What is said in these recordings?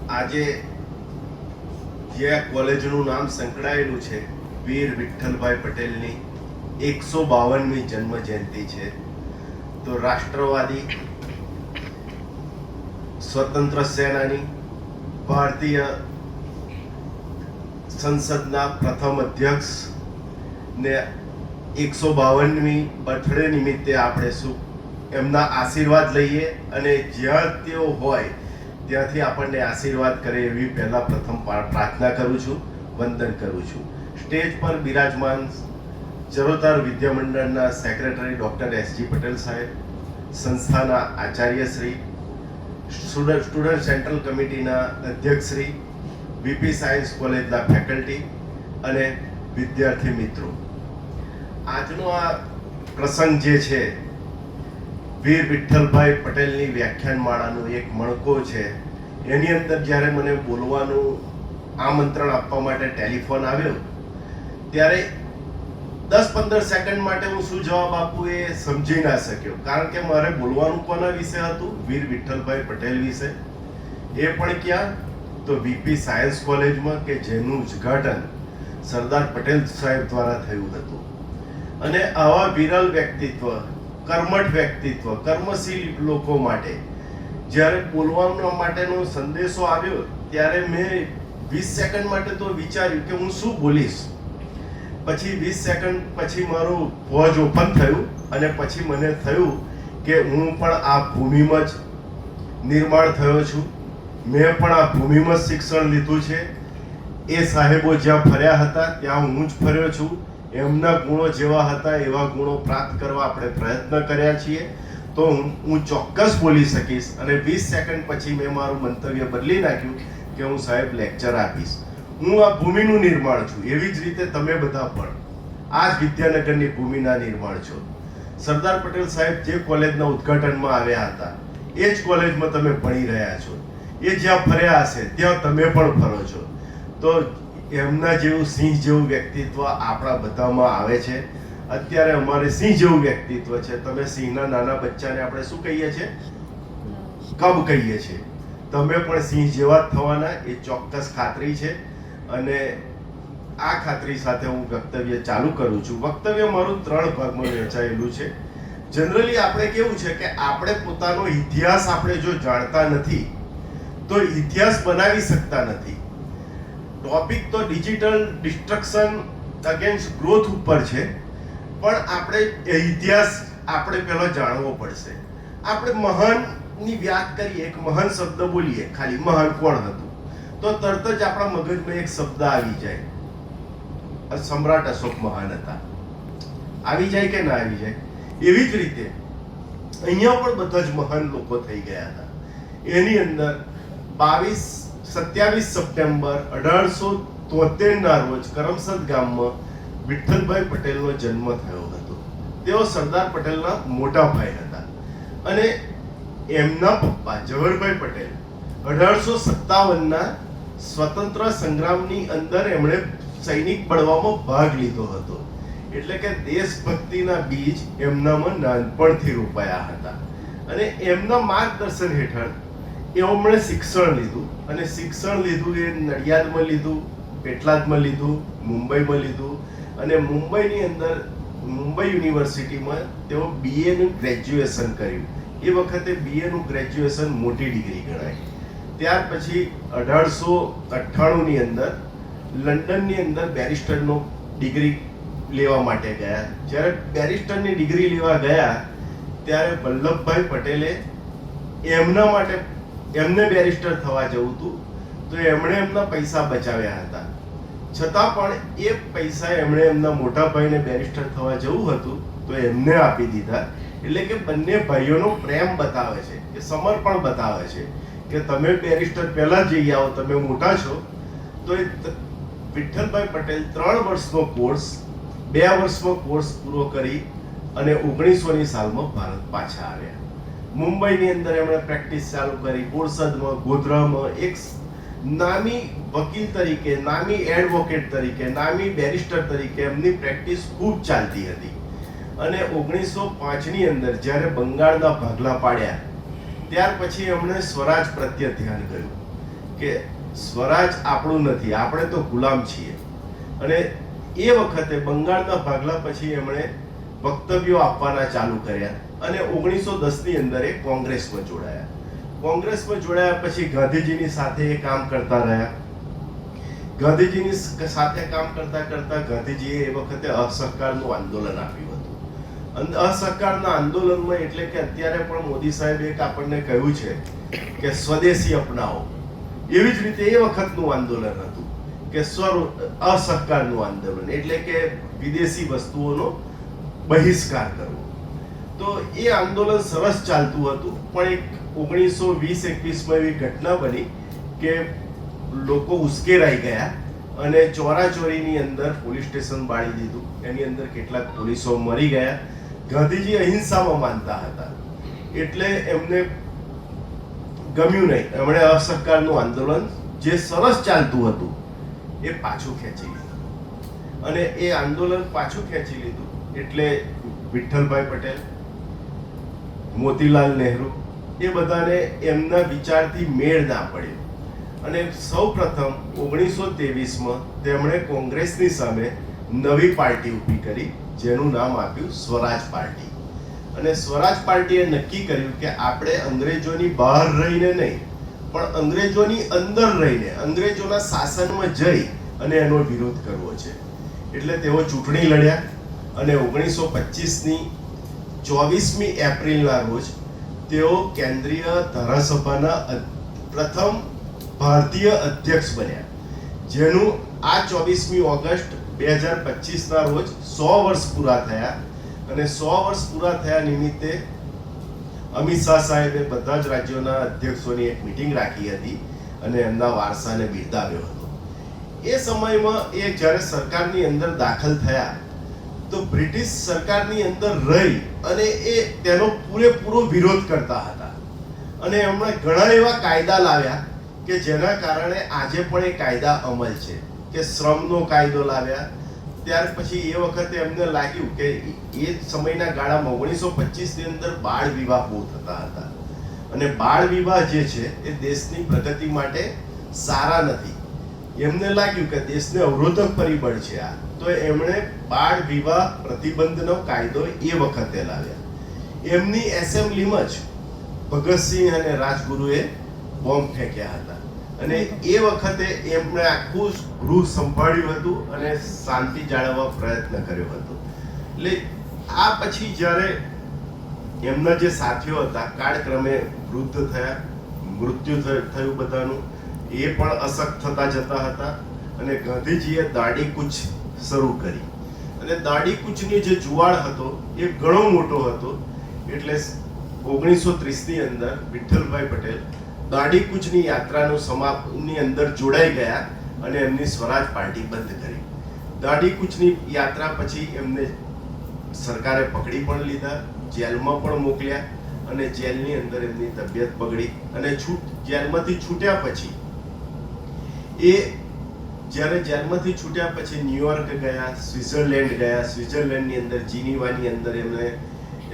આજે જે કોલેજનું નામ સંકળાયેલું છે વીર વિઠ્ઠલભાઈ પટેલની 152મી જન્મ જયંતિ છે. તો રાષ્ટ્રવાદી, સ્વતંત્ર સેનાની, ભારતીય સંસદના પ્રથમ અધ્યક્ષ ને 152મી બર્થડે નિમિત્તે આપણે શું એમના આશીર્વાદ લઈએ અને જ્યાં તેઓ હોય ત્યાંથી આપણને આશીર્વાદ કરે એવી પહેલા પ્રથમ પ્રાર્થના કરું છું, વંદન કરું છું. સ્ટેજ પર બિરાજમાન ચરોતર વિદ્યા મંડળના સેક્રેટરી ડૉક્ટર એસજી પટેલ સાહેબ, સંસ્થાના આચાર્યશ્રી, સ્ટુડન્ટ સેન્ટ્રલ કમિટીના અધ્યક્ષશ્રી, વીપી સાયન્સ કોલેજના ફેકલ્ટી અને વિદ્યાર્થી મિત્રો, આજનો આ પ્રસંગ જે છે વીર વિઠ્ઠલભાઈ પટેલની વ્યાખ્યાનમાળાનો એક મણકો છે. એની અંદર જ્યારે મને બોલવાનું આમંત્રણ આપવા માટે ટેલિફોન આવ્યો ત્યારે 10-15 સેકન્ડ માટે હું શું જવાબ આપું એ સમજી ના શક્યો, કારણ કે મારે બોલવાનું કોના વિશે હતું? વીર વિઠ્ઠલભાઈ પટેલ વિશે. એ પણ ક્યાં? તો વીપી સાયન્સ કોલેજમાં, કે જેનું ઉદ્ઘાટન સરદાર પટેલ સાહેબ દ્વારા થયું હતું. અને આવા વિરલ વ્યક્તિત્વ, કર્મઠ વ્યક્તિત્વ, કર્મશીલ લોકો માટે જ્યારે બોલવાનો માટેનો સંદેશો આવ્યો ત્યારે મેં 20 સેકન્ડ માટે તો વિચાર્યું કે હું શું બોલીશ. પછી 20 સેકન્ડ પછી મારું વોજ ઓપન થયું અને પછી મને થયું કે હું પણ આ ભૂમિમાં જ નિર્માણ થયો છું, મેં પણ આ ભૂમિમાં શિક્ષણ લીધું છે. એ સાહેબો જ્યાં ફર્યા હતા ત્યાં હું જ ફર્યો છું. એમના ગુણો જેવા હતા એવા ગુણો પ્રાપ્ત કરવા આપણે પ્રયત્ન કર્યા છીએ. તો હું ચોક્કસ બોલી શકીશ. અને 20 સેકન્ડ પછી મેં મારું મંતવ્ય બદલી નાખ્યું કે હું સાહેબ લેક્ચર આપીશ. હું આ ભૂમિનું નિર્માણ છું, એવી જ રીતે તમે બધા પણ આ જ વિદ્યાનગરની ભૂમિના નિર્માણ છો. સરદાર પટેલ સાહેબ જે કોલેજના ઉદ્ઘાટનમાં આવ્યા હતા એ જ કોલેજમાં તમે ભણી રહ્યા છો. એ જ્યાં ફર્યા હશે ત્યાં તમે પણ ફરો છો. તો એમના જેવું સિંહ જેવું વ્યક્તિત્વ આપણા બધામાં આવે છે. અત્યારે અમારે સિંહ જેવું વ્યક્તિત્વ છે. તમે સિંહના નાના બચ્ચાને આપણે શું કહીએ છીએ? કબ કહીએ છીએ. તમે પણ સિંહ જેવા જ થવાના એ ચોક્કસ ખાતરી છે. અને આ ખાતરી સાથે હું વક્તવ્ય ચાલુ કરું છું. વક્તવ્ય મારું 3 ભાગમાં વહેંચાયેલું છે. જનરલી આપણે કેવું છે કે આપણે પોતાનો ઇતિહાસ આપણે જો જાણતા નથી તો ઇતિહાસ બનાવી શકતા નથી. ટોપિક તો ડિજિટલ ડિસ્ટ્રક્શન અગેન્સ્ટ ગ્રોથ ઉપર છે, પણ આપણે ઇતિહાસ આપણે પહેલો જાણવો પડશે. આપણે મહાનની વાત કરીએ, એક મહાન શબ્દ બોલીએ, ખાલી મહાન કોણ હતું, તો તરત જ આપણા મગજમાં એક શબ્દ આવી જાય, સમ્રાટ અશોક મહાન હતા. આવી જાય કે ના આવી જાય? એવી જ રીતે અહીંયા પણ બધા જ મહાન લોકો થઈ ગયા હતા. એની અંદર 27 સપ્ટેમ્બર 1873 ના રોજ કરમસદ ગામમાં વિઠ્ઠલભાઈ પટેલનો જન્મ થયો હતો. તેઓ સરદાર પટેલના મોટા ભાઈ હતા અને એમના પપ્પા જવહરભાઈ પટેલ 1857ના સ્વતંત્ર સંગ્રામની અંદર એમણે સૈનિક બળવામાં ભાગ લીધો હતો. એટલે કે દેશભક્તિના બીજ એમનામાં નાનપણથી રોપાયા હતા. અને એમના માર્ગદર્શન હેઠળ એમણે શિક્ષણ લીધું. અને શિક્ષણ લીધું એ નડિયાદમાં લીધું, પેટલાદમાં લીધું, મુંબઈમાં લીધું. અને મુંબઈની અંદર મુંબઈ યુનિવર્સિટીમાં તેઓ BA નું ગ્રેજ્યુએશન કર્યું. એ વખતે BA નું ગ્રેજ્યુએશન મોટી ડિગ્રી ગણાય. ત્યાર પછી 1898ની અંદર લંડનની અંદર બેરિસ્ટરનો ડિગ્રી લેવા માટે ગયા. જ્યારે બેરિસ્ટરની ડિગ્રી લેવા ગયા ત્યારે વલ્લભભાઈ પટેલે એમના માટે, એમને બેરિસ્ટર થવા જવું હતું તો એમણે એમના પૈસા બચાવ્યા હતા. છતાં પણ એ પૈસા એમણે એમના મોટા ભાઈને બેરિસ્ટર થવા જવું હતું તો એમને આપી દીધા. એટલે કે બંને ભાઈઓનો પ્રેમ બતાવે છે, કે સમર્પણ બતાવે છે કે તમે બેરિસ્ટર પહેલા જઈ આવો, તમે મોટા છો. તો એ વિઠ્ઠલભાઈ પટેલ 3 વર્ષનો કોર્સ 2 વર્ષનો કોર્સ પૂરો કરી અને 1900ની સાલમાં ભારત પાછા આવ્યા. મુંબઈની અંદર એમણે પ્રેક્ટિસ ચાલુ કરી. બોરસદમાં, ગોધરામાં એક નામી વકીલ તરીકે, નામી એડવોકેટ તરીકે, નામી બેરિસ્ટર તરીકે એમની પ્રેક્ટિસ ખૂબ ચાલતી હતી. અને 1905ની અંદર જ્યારે બંગાળના ભાગલા પાડ્યા ત્યાર પછી એમણે સ્વરાજ પ્રત્યે ધ્યાન કર્યું કે સ્વરાજ આપણું નથી, આપણે તો ગુલામ છીએ. અને એ વખતે બંગાળના ભાગલા પછી એમણે વક્તવ્યો આપવાના ચાલુ કર્યા અને 1910ની અંદર એ કોંગ્રેસમાં જોડાયા. કોંગ્રેસમાં જોડાયા પછી ગાંધીજીની સાથે એ કામ કરતા રહ્યા. ગાંધીજીની સાથે કામ કરતા કરતા ગાંધીજીએ એ વખતે અસહકારનું આંદોલન આપ્યું હતું. અસહકારના આંદોલનમાં એટલે કે અત્યારે પણ મોદી સાહેબ એક આપણને કહ્યું છે કે સ્વદેશી અપનાવો, એવી જ રીતે એ વખતનું આંદોલન હતું કે અસહકારનું આંદોલન એટલે કે વિદેશી વસ્તુઓનો બહિષ્કાર કરવો. તો એ આંદોલન સરસ ચાલતું હતું, પણ એક 1920-21માં એવી ઘટના બની કે લોકો ઉશ્કેરાઈ ગયા અને ચોરાચોરીની અંદર પોલીસ સ્ટેશન બાળી દીધું. એની અંદર કેટલાક પોલીસો મરી ગયા. ગાંધીજી અહિંસામાં માનતા હતા એટલે એમને ગમ્યું નહીં. એમણે અસહકારનું આંદોલન જે સરસ ચાલતું હતું એ પાછું ખેંચી લીધું. અને એ આંદોલન પાછું ખેંચી લીધું એટલે વિઠ્ઠલભાઈ પટેલ, મોતીલાલ નહેરુ એ બધાને એમના વિચારથી મેળ ના પડ્યો અને સૌ પ્રથમ 1923માં તેમણે કોંગ્રેસની સામે નવી પાર્ટી ઊભી કરી, જેનું નામ આપ્યું સ્વરાજ પાર્ટી. અને સ્વરાજ પાર્ટીએ નક્કી કર્યું કે આપણે અંગ્રેજોની બહાર રહીને નહીં, પણ અંગ્રેજોની અંદર રહીને અંગ્રેજોના શાસનમાં જઈ અને એનો વિરોધ કરવો છે. એટલે તેઓ ચૂંટણી લડ્યા અને 1925ની 24મી એપ્રિલના રોજ તેઓ કેન્દ્રીય ધારાસભાના પ્રથમ ભારતીય અધ્યક્ષ બન્યા, જેનું આ 24મી ઓગસ્ટ 2025ના રોજ 100 વર્ષ પૂરા થયા. અને 100 વર્ષ પૂરા થયા નિમિત્તે અમિત શાહ સાહેબે બધા જ રાજ્યોના અધ્યક્ષોની એક મિટિંગ રાખી હતી અને એમના વારસાને બિરદાવ્યો હતો. એ સમયમાં એ જ્યારે સરકારની અંદર દાખલ થયા તો બ્રિટિશ સરકારની અંદર રહી અને એ તેનો પૂરેપૂરો વિરોધ કરતા હતા અને એમણે ઘણા એવા કાયદા લાવ્યા કે જેના કારણે આજે પણ એ કાયદા અમલ છે. કે શ્રમનો કાયદો લાવ્યા. ત્યાર પછી એ વખતે એમને લાગ્યું કે એ સમયના ગાળામાં 1925ની અંદર બાળ વિવાહ બહુ થતા હતા અને બાળ વિવાહ જે છે એ દેશની પ્રગતિ માટે સારા નથી. એમને લાગ્યું કે દેશને અવરોધક પરિબળ છે આ, તો એમણે બાળ વિવાહ પ્રતિબંધનો કાયદો એ વખતે લાવ્યા. એમની એસેમ્બલીમાં જ ભગતસિંહ અને રાજગુરુએ બોમ્બ ફેંક્યા હતા અને એ વખતે એમણે આખું ગૃહ સંભાળ્યું હતું અને શાંતિ જાળવવા પ્રયત્ન કર્યો હતો. એટલે આ પછી જ્યારે એમના જે સાથીઓ હતા કાળક્રમે વૃદ્ધ થયા, મૃત્યુ થયું બધાનું, એ પણ અશક્ત થતા જતા હતા અને ગાંધીજીએ દાઢી કૂચ શરૂ કરી. અને દાઢી કૂચની જે જુવાળ હતો એ ઘણો મોટો હતો. એટલે 1930ની અંદર વિઠ્ઠલભાઈ પટેલ દાઢી કૂચની યાત્રાનું સમાપનની અંદર જોડાઈ ગયા અને એમની સ્વરાજ પાર્ટી બંધ કરી. દાઢી કૂચની યાત્રા પછી એમને સરકારે પકડી પણ લીધા, જેલમાં પણ મોકલ્યા અને જેલની અંદર એમની તબિયત બગડી અને જેલમાંથી છૂટ્યા પછી એ જ્યારે જેલમાંથી છૂટ્યા પછી ન્યુયોર્ક ગયા, સ્વિટ્ઝરલેન્ડ ગયા. સ્વિટ્ઝરલેન્ડની અંદર જીનીવાની અંદર એમને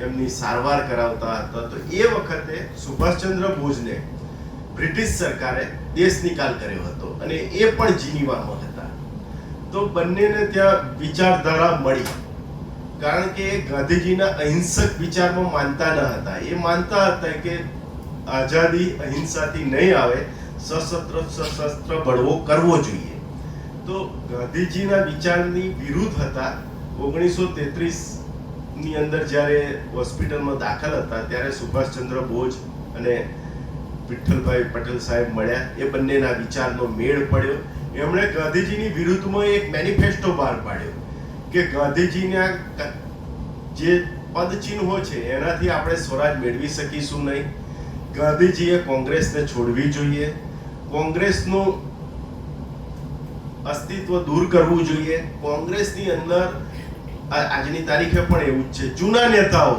એમની સારવાર કરાવતા હતા. તો એ વખતે સુભાષચંદ્ર બોઝને બ્રિટિશ સરકારે દેશ નિકાલ કર્યો હતો અને એ પણ જીનીવામાં હતા. તો બંનેને ત્યાં વિચારધારા મળી, કારણ કે ગાંધીજીના અહિંસક વિચારમાં માનતા ન હતા. એ માનતા હતા કે આઝાદી અહિંસાથી નહીં આવે, સશસ્ત્ર બળવો કરવો જોઈએ. તો ગાંધીજીના વિચારની વિરુદ્ધ હતા. 1933ની અંદર જ્યારે હોસ્પિટલમાં દાખલ હતા ત્યારે સુભાષચંદ્ર બોઝ અને વિઠ્ઠલભાઈ પટેલ સાહેબ મળ્યા. એ બંનેના વિચારનો મેળ પડ્યો. એમણે ગાંધીજીની વિરુદ્ધમાં એક મેનિફેસ્ટો બહાર પાડ્યો કે ગાંધીજીના જે પદચિહ્નો છે એનાથી આપણે સ્વરાજ મેળવી શકીશું નહીં. ગાંધીજીએ કોંગ્રેસને છોડવી જોઈએ, કોંગ્રેસનું અસ્તિત્વ દૂર કરવું જોઈએ. કોંગ્રેસની અંદર આજની તારીખે પણ એવું જ છે, જૂના નેતાઓ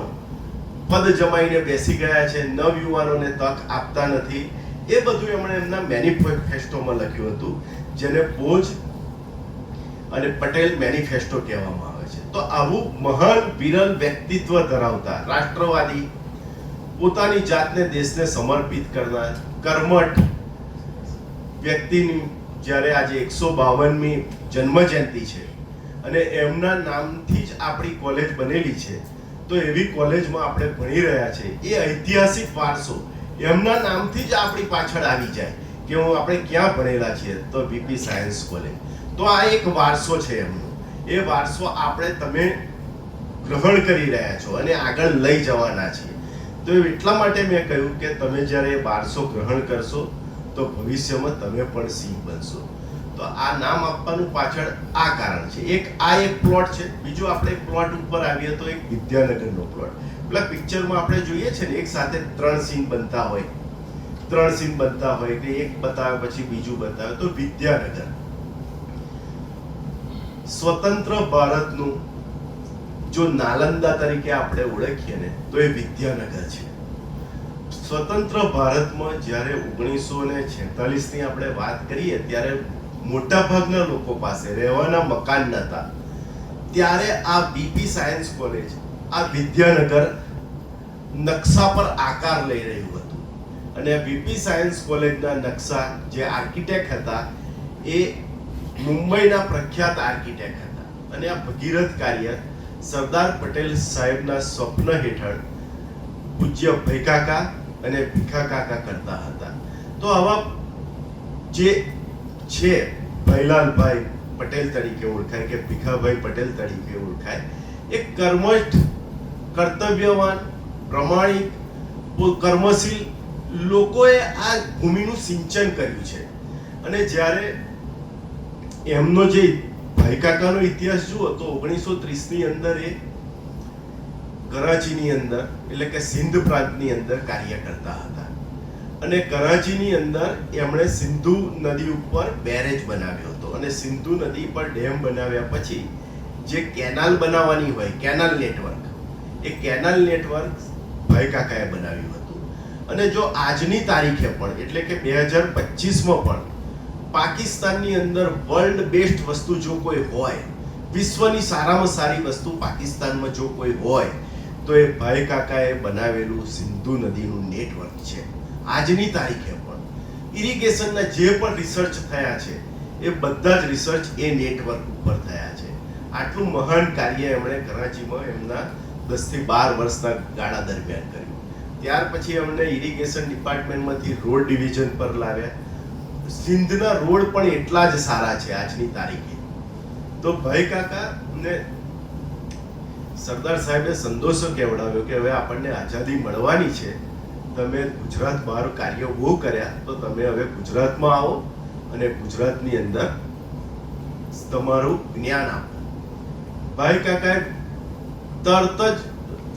પદ જમાઈને બેસી ગયા છે, નવયુવાનોને તક આપતા નથી. એ બધું એમણે એમના મેનિફેસ્ટોમાં લખ્યું હતું, જેને બોઝ અને પટેલ મેનિફેસ્ટો કહેવામાં આવે છે. તો આવું મહાન વિરલ વ્યક્તિત્વ ધરાવતા, રાષ્ટ્રવાદી, પોતાની જાતને દેશને સમર્પિત કરનાર, કર્મઠ વ્યક્તિની જ્યારે આજે 152મી જન્મ જયંતિ છે અને એમના નામથી જ આપણી કોલેજ બનેલી છે, તો એવી કોલેજમાં આપણે ભણી રહ્યા છે, એ ઐતિહાસિક વારસો એમના નામથી જ આપણી પાછળ આવી જાય કે આપણે ક્યાં ભણેલા છીએ, તો વીપી સાયન્સ કોલેજ. તો આ એક વારસો છે એમનો. એ વારસો આપણે તમે ગ્રહણ કરી રહ્યા છો અને આગળ લઈ જવાના છીએ. તો એટલા માટે મેં કહ્યું કે તમે જ્યારે વારસો ગ્રહણ કરશો તો ભવિષ્યમાં તમે પણ સિંહ બનશો. તો આ નામ આપવાનું પાછળ આ કારણ છે. એક પ્લોટ છે. બીજું આપણે પ્લોટ ઉપર આવીએ તો એક વિદ્યાનગરનો પ્લોટ. પેલા પિક્ચરમાં આપણે જોઈએ છે ને, એક સાથે 3 સીન બનતા હોય, 3 સીન બનતા હોય કે એક બતાવે પછી બીજું બતાવે. તો વિદ્યાનગર સ્વતંત્ર ભારતનું જો નાલંદા તરીકે આપણે ઓળખીએ ને, તો એ વિદ્યાનગર છે. સ્વતંત્ર ભારતમાં જ્યારે 1946 ની આપણે વાત કરીએ ત્યારે મોટા ભાગના લોકો પાસે રહેવાના મકાન નહોતા. ત્યારે આ વીપી સાયન્સ કોલેજ આ વિદ્યાનગર નકશા પર આકાર લઈ રહ્યું હતું. અને વીપી સાયન્સ કોલેજના નકશા જે આર્કિટેક્ટ હતા એ મુંબઈના પ્રખ્યાત આર્કિટેક્ટ હતા. અને આ ભગીરથ કાર્ય સરદાર પટેલ સાહેબના સ્વપ્ન હેઠળ પૂજ્ય ભૈકાકા અને ભીખાકાકા કરતા હતા. તો આવા જે છે ભૈલાલભાઈ પટેલ તરીકે ઓળખાય કે ભીખાભાઈ પટેલ તરીકે ઓળખાય, એક કર્મઠ, કર્તવ્યવાન, પ્રમાણિક, કર્મશીલ લોકોએ આ ભૂમિનું સિંચન કર્યું છે. અને જ્યારે એમનો જે ભાઈકાકાનો ઇતિહાસ જુઓ તો 1930 ની અંદર એ કરાચીની અંદર એટલે કે સિંધ પ્રાંતની અંદર કાર્ય કરતા હતા. અને કરાચીની અંદર એમણે સિંધુ નદી ઉપર બેરેજ બનાવ્યો હતો. અને સિંધુ નદી પર ડેમ બનાવ્યા પછી જે કેનાલ બનાવવાની હોય, કેનાલ નેટવર્ક, એ કેનાલ નેટવર્ક ભાઈકાકાએ બનાવ્યું હતું. અને જો આજની તારીખે પણ એટલે કે 2025માં પણ પાકિસ્તાનની અંદર વર્લ્ડ બેસ્ટ વસ્તુ જો કોઈ હોય, વિશ્વની સારામાં સારી વસ્તુ પાકિસ્તાનમાં જો કોઈ હોય, તો એ ભાઈકાકાએ બનાવેલું સિંધુ નદીનું નેટવર્ક છે. આજની તારીખે પણ ઇરિગેશનના જે પણ રિસર્ચ થયા છે એ બધા જ રિસર્ચ એ નેટવર્ક ઉપર થયા છે. આટલું મહાન કાર્ય એમણે કરાચીમાં એમના 10 થી 12 વર્ષના ગાળા દરમિયાન કર્યું. ત્યાર પછી એમણે ઇરિગેશન ડિપાર્ટમેન્ટમાંથી રોડ ડિવિઝન પર લાવ્યા. સિંધના રોડ પણ એટલા જ સારા છે આજની તારીખે. તો ભાઈકાકા ને સરદાર સાહેબે સંદેશો કહેવડાવ્યો કે હવે આપણને આઝાદી મળવાની છે, તમે ગુજરાત બહાર કાર્યો બહુ કર્યા, તો તમે હવે ગુજરાતમાં આવો અને ગુજરાતની અંદર તમારું જ્ઞાન આપો. ભાઈકાકાએ તરત જ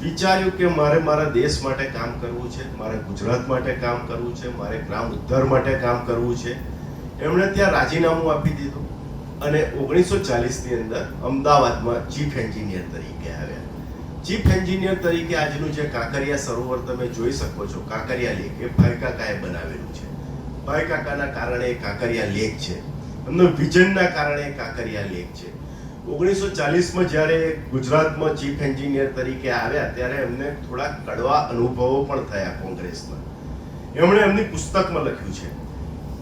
વિચાર્યું કે મારે મારા દેશ માટે કામ કરવું છે, મારે ગુજરાત માટે કામ કરવું છે, મારે ગ્રામ ઉદ્ધાર માટે કામ કરવું છે. એમણે ત્યાં રાજીનામું આપી દીધું અને 1940 ની અંદર અમદાવાદમાં ચીફ એન્જિનિયર તરીકે આવ્યા. ચીફ એન્જિનિયર તરીકે આજનું જે કાંકરિયા સરોવર તમે જોઈ શકો છો, કાંકરિયા લેક, એ ભાઈકાકાએ બનાવેલું છે. ભાઈકાકાના કારણે એ કાંકરિયા લેક છે. એમના વિઝનના કારણે કાંકરિયા લેક છે. 1940માં જ્યારે ગુજરાતમાં ચીફ એન્જિનિયર તરીકે આવ્યા ત્યારે એમને થોડા કડવા અનુભવો પણ થયા કોંગ્રેસમાં. એમણે એમની પુસ્તકમાં લખ્યું છે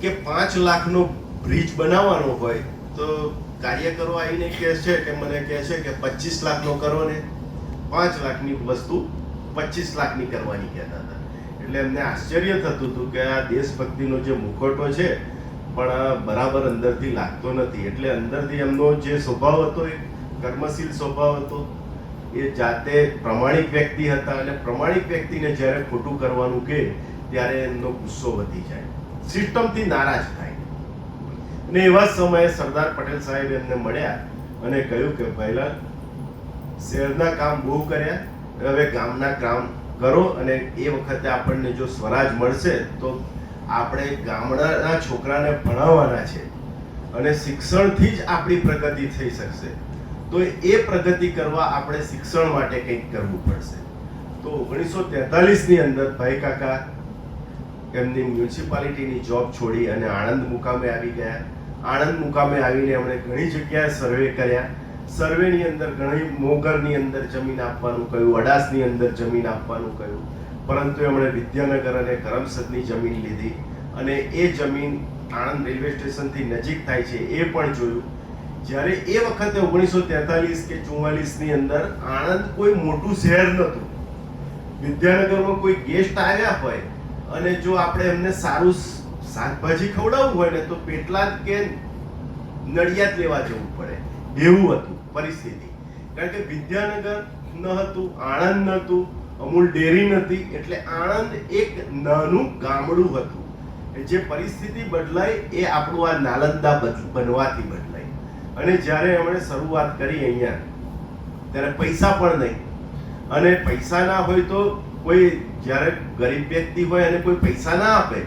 કે 5 લાખનો બ્રિજ બનાવવાનો હોય તો કાર્યકરો આવીને કહે છે કે મને કહે છે કે 25 લાખનો કરો ને, 5 લાખની વસ્તુ 25 લાખની કરવાની કહેતા હતા. એટલે એમને આશ્ચર્ય થતું હતું કે આ દેશભક્તિનો જે મુખોટો છે પણ બરાબર અંદરથી લાગતો નથી. એટલે અંદરથી એમનો જે સ્વભાવ હતો એ કર્મશીલ સ્વભાવ હતો. એ જાતે પ્રમાણિક વ્યક્તિ હતા અને પ્રમાણિક વ્યક્તિને જ્યારે ખોટું કરવાનું કહે ત્યારે એમનો ગુસ્સો વધી જાય, સિસ્ટમથી નારાજ થાય. અને એવા સમયે સરદાર પટેલ સાહેબ એમને મળ્યા અને કહ્યું કે ભાઈલાલ, શહેરના કામ બહુ કર્યા, હવે ગામના કામ કરો અને એ વખતે આપણને જો સ્વરાજ મળશે તો આપણે ગામડાના છોકરાને ભણાવવાના છે અને શિક્ષણથી જ આપણી પ્રગતિ થઈ શકશે. તો એ પ્રગતિ કરવા આપણે શિક્ષણ માટે કંઈક કરવું પડશે. તો 1943 ની અંદર ભાઈકાકા એમની મ્યુનિસિપાલિટીની જોબ છોડી અને આણંદ મુકામે આવી ગયા. આણંદ મુકામે આવીને એમણે ઘણી જગ્યાએ સર્વે કર્યા. સર્વેની અંદર ઘણી મોગરની અંદર જમીન આપવાનું કહ્યું, અડાસની અંદર જમીન આપવાનું કહ્યું, પરંતુ એમણે વિદ્યાનગર અને કરમસદની જમીન લીધી અને એ જમીન આણંદ રેલવે સ્ટેશનથી નજીક થાય છે એ પણ જોયું. જ્યારે એ વખતે 1943 કે 44ની અંદર આણંદ કોઈ મોટું શહેર નહોતું. વિદ્યાનગરમાં કોઈ ગેસ્ટ આવ્યા હોય અને જો આપણે એમને સારું શાકભાજી ખવડાવવું હોય ને તો પેટલાદ કે નડિયાદ લેવા જવું પડે, એવું હતું પરિસ્થિતિ. કારણ કે વિદ્યાનગર ન હતું, આણંદ નહોતું, અમૂલ ડેરી નથી, એટલે આણંદ એક નાનું ગામડું હતું. જે પરિસ્થિતિ બદલાઈ એ આપણું આ નાલંદા બનવાથી બદલાઈ. અને જ્યારે એમણે શરૂઆત કરી અહીંયા, ત્યારે પૈસા પણ નહીં, અને પૈસા ના હોય તો કોઈ જ્યારે ગરીબ વ્યક્તિ હોય અને કોઈ પૈસા ના આપે,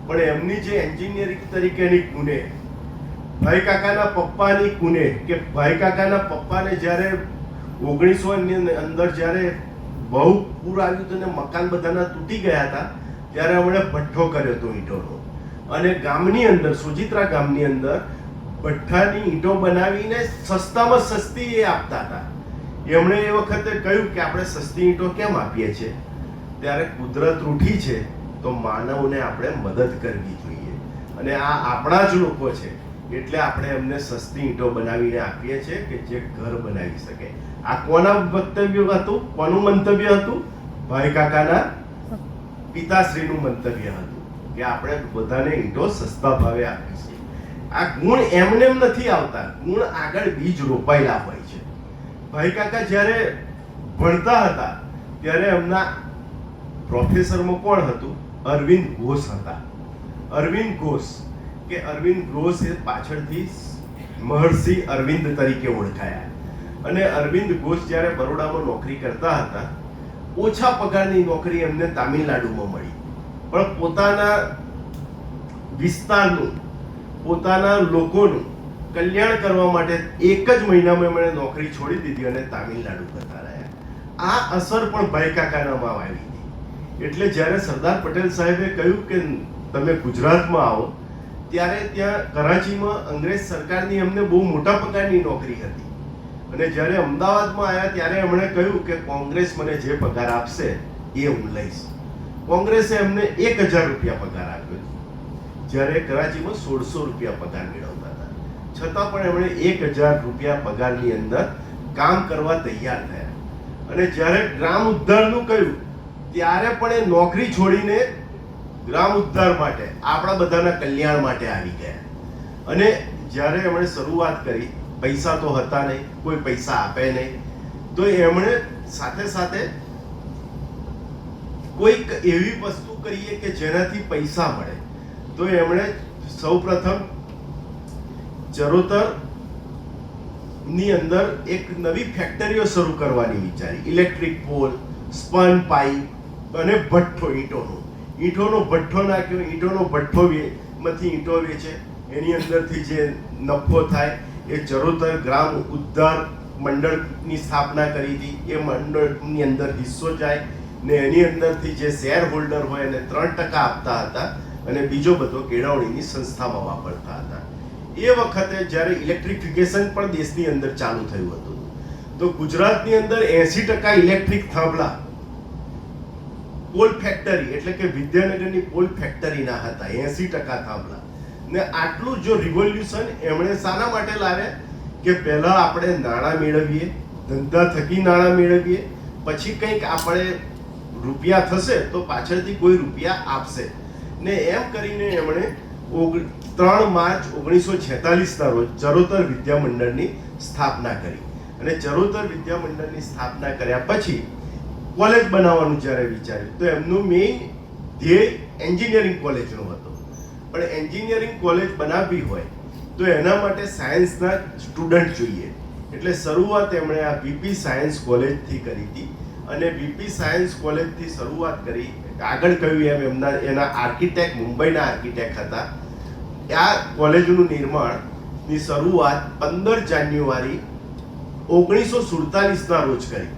પણ એમની જે એન્જિનિયરિંગ તરીકેની કુને, ભાઈ કાકાના પપ્પાની કુને, કે ભાઈ કાકાના પપ્પાને જ્યારે 1900 ની અંદર જ્યારે બહુ પૂર આવ્યું હતું ને મકાન બધાના તૂટી ગયા હતા, ત્યારે એમણે ભઠ્ઠો કર્યો હતો ઈંટોનો. અને ગામની અંદર, સોજિત્રા ગામની અંદર ભઠ્ઠાની ઈંટો બનાવીને સસ્તામાં સસ્તી એ આપતા હતા. એમણે એ વખતે કહ્યું કે આપણે સસ્તી ઈંટો કેમ આપીએ છીએ? ત્યારે કુદરત રૂઠી છે તો માનવને આપણે મદદ કરવી જોઈએ, અને આ આપણા જ લોકો છે એટલે આપણે એમને સસ્તી ઈંટો બનાવીને આપીએ છીએ કે જે ઘર બનાવી શકે. આ કોના વક્તવ્ય હતું, કોનું મંતવ્ય હતું? ભાઈ કાકાના પિતાશ્રીનું મંતવ્ય હતું કે આપણે બધાને ઈંટો સસ્તા ભાવે આપીશું. આ ગુણ એમને એમ નથી આવતા, ગુણ આગળ બીજ રોપાયેલા હોય છે. ભાઈ કાકા જ્યારે ભણતા હતા ત્યારે એમના પ્રોફેસરમાં કોણ હતું? અરવિંદ ઘોષ હતા. અરવિંદ ઘોષ એ પાછળથી મહર્ષિ અરવિંદ તરીકે ઓળખાયા. અને અરવિંદ ઘોષ જ્યારે બરોડામાં નોકરી કરતા હતા, ઓછા પગારની નોકરી એમને તામિલનાડુમાં મળી, પણ પોતાના વિસ્તારનું, પોતાના લોકોનું કલ્યાણ કરવા માટે એક જ મહિનામાં એમણે નોકરી છોડી દીધી અને તામિલનાડુ જતા રહ્યા. આ અસર પણ ભાઈ કાકાનામાં આવી હતી. એટલે જ્યારે સરદાર પટેલ સાહેબે કહ્યું કે તમે ગુજરાતમાં આવો, ત્યારે ત્યાં કરાચીમાં અંગ્રેજ સરકારની એમને બહુ મોટા પગારની નોકરી હતી. અને જ્યારે અમદાવાદમાં આવ્યા ત્યારે એમણે કહ્યું કે કોંગ્રેસ મને જે પગાર આપશે એ હું લઈશ. કોંગ્રેસે એમને 1000 રૂપિયા પગાર આપ્યો, જ્યારે કરાચીમાં 1600 રૂપિયા પગાર મેળવતા હતા. છતાં પણ એમણે 1000 રૂપિયા પગારની અંદર કામ કરવા તૈયાર થયા. અને જ્યારે ગ્રામ ઉદ્ધારનું કહ્યું ત્યારે પણ એ નોકરી છોડીને ગ્રામ ઉદ્ધાર માટે, આપણા બધાના કલ્યાણ માટે આવી ગયા. અને જ્યારે એમણે શરૂઆત કરી, પૈસા તો હતા નહીં, કોઈ પૈસા આપે નહીં, તો એમણે સાથે સાથે કોઈક એવી વસ્તુ કરીએ કે જેનાથી પૈસા મળે. તો એમણે સૌપ્રથમ ચરોતર ની અંદર એક નવી ફેક્ટરીઓ શરૂ કરવાની વિચારી. ઇલેક્ટ્રિક પોલ, સ્પન પાઇપ અને ભઠ્ઠો, ઈંટોનો ભઠ્ઠો નાખ્યો. ઈંટોનો ભઠ્ઠો માંથી ઈંટો વેચે, એની અંદરથી જે નફો થાય એ ચરોતર ગ્રામ ઉદ્ધાર મંડળની સ્થાપના કરી હતી. એ મંડળની અંદર હિસ્સો જાય ને એની અંદરથી જે શેર હોલ્ડર હોય એને 3% આપતા હતા અને બીજો બધો કેળવણીની સંસ્થામાં વાપરતા હતા. એ વખતે જ્યારે ઇલેક્ટ્રિફિકેશન પણ દેશની અંદર ચાલુ થયું હતું, તો ગુજરાતની અંદર 80% ઇલેક્ટ્રિક થાંભલા પોલ ફેક્ટરી, એટલે કે વિદ્યાનગરની પોલ ફેક્ટરીના હતા. 80% થાંભલા. ને આટલું જો રિવોલ્યુશન એમણે શાના માટે લાવ્યા કે પહેલા આપણે નાણાં મેળવીએ, ધંધા થકી નાણાં મેળવીએ, પછી કંઈક આપણે રૂપિયા થશે તો પાછળથી કોઈ રૂપિયા આપશે. ને એમ કરીને એમણે 3 માર્ચ 1946ના રોજ ચરોતર વિદ્યા મંડળની સ્થાપના કરી. અને ચરોતર વિદ્યા મંડળની સ્થાપના કર્યા પછી કોલેજ બનાવવાનું જ્યારે વિચાર્યું, તો એમનું મેઇન ધ્યેય એન્જિનિયરિંગ કોલેજનો હતો. પણ એન્જિનિયરિંગ કોલેજ બનાવવી હોય તો એના માટે સાયન્સના સ્ટુડન્ટ જોઈએ. એટલે શરૂઆત એમણે આ વીપી સાયન્સ કોલેજથી કરી હતી. અને વીપી સાયન્સ કોલેજથી શરૂઆત કરી. આગળ કહ્યું એમ એના આર્કિટેક્ટ મુંબઈના આર્કિટેક્ટ હતા. આ કોલેજનું નિર્માણની શરૂઆત 15 જાન્યુઆરી 1947ના રોજ કરી.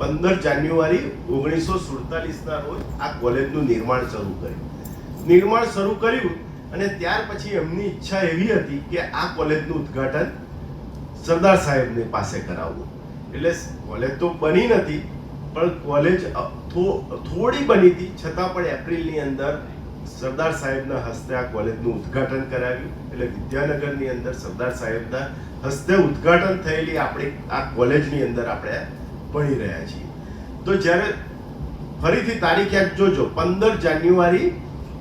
15 જાન્યુઆરી 1947ના રોજ આ કોલેજનું નિર્માણ શરૂ કર્યું. અને ત્યાર પછી એમની ઈચ્છા એવી હતી કે આ કોલેજનું ઉદ્ઘાટન સરદાર સાહેબની પાસે કરાવવું. એટલે કોલેજ તો બની નથી, પણ કોલેજ થોડી બની હતી, છતાં પણ એપ્રિલની અંદર સરદાર સાહેબના હસ્તે આ કોલેજનું ઉદ્ઘાટન કરાવ્યું. એટલે વિદ્યાનગરની અંદર સરદાર સાહેબના હસ્તે ઉદ્ઘાટન થયેલી આપણી આ કોલેજની અંદર આપણે ભણી રહ્યા છીએ. તો જ્યારે ફરીથી તારીખ યાદ જોજો, 15 જાન્યુઆરી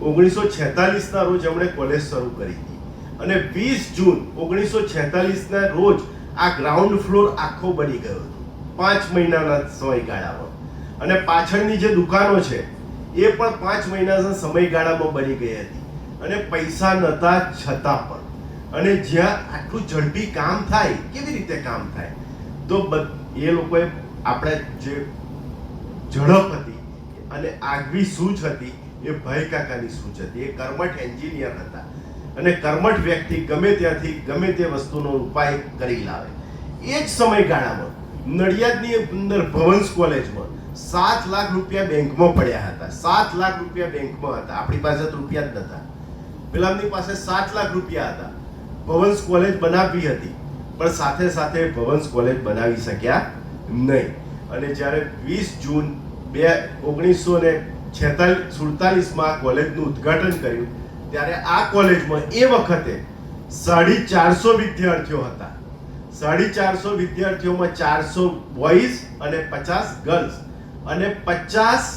1946 ના રોજ એમણે કોલેજ શરૂ કરી હતી અને 20 જૂન 1946 ના રોજ આ ગ્રાઉન્ડ ફ્લોર આખો બની ગયો હતો 5 મહિનાના સમયગાળામાં. અને પાછળની જે દુકાનો છે એ પણ 5 મહિનાના સમયગાળામાં બની ગઈ હતી અને પૈસા નહોતા છતાં પણ. અને જ્યાં આટલું ઝડપી કામ થાય, કેવી રીતે કામ થાય, તો એ લોકોએ આપણે જે ઝડપ હતી અને આગવી સૂઝ હતી એ ભાઈ કાકાની સૂઝ હતી. એ કર્મઠ એન્જિનિયર હતા અને કર્મઠ વ્યક્તિ ગમે ત્યાંથી ગમે તે વસ્તુનો ઉપાય કરી લાવે. એ જ સમયગાળામાં નડિયાદની અંદર ભવન્સ કોલેજમાં 7 લાખ રૂપિયા બેંકમાં પડ્યા હતા. 7 લાખ રૂપિયા બેંકમાં હતા. આપણી પાસે તો રૂપિયા જ નતા. પેલાની પાસે 7 લાખ રૂપિયા હતા. ભવન્સ કોલેજ બનાવવી હતી પણ સાથે સાથે ભવન્સ કોલેજ બનાવી શક્યા નહીં. અને જ્યારે 20 જૂન 1947 માં કોલેજનું ઉદ્ઘાટન કર્યું ત્યારે આ કોલેજમાં એ વખતે 450 વિદ્યાર્થીઓ હતા. 450 વિદ્યાર્થીઓમાં 400 બોયઝ અને 50 ગર્લ્સ અને 50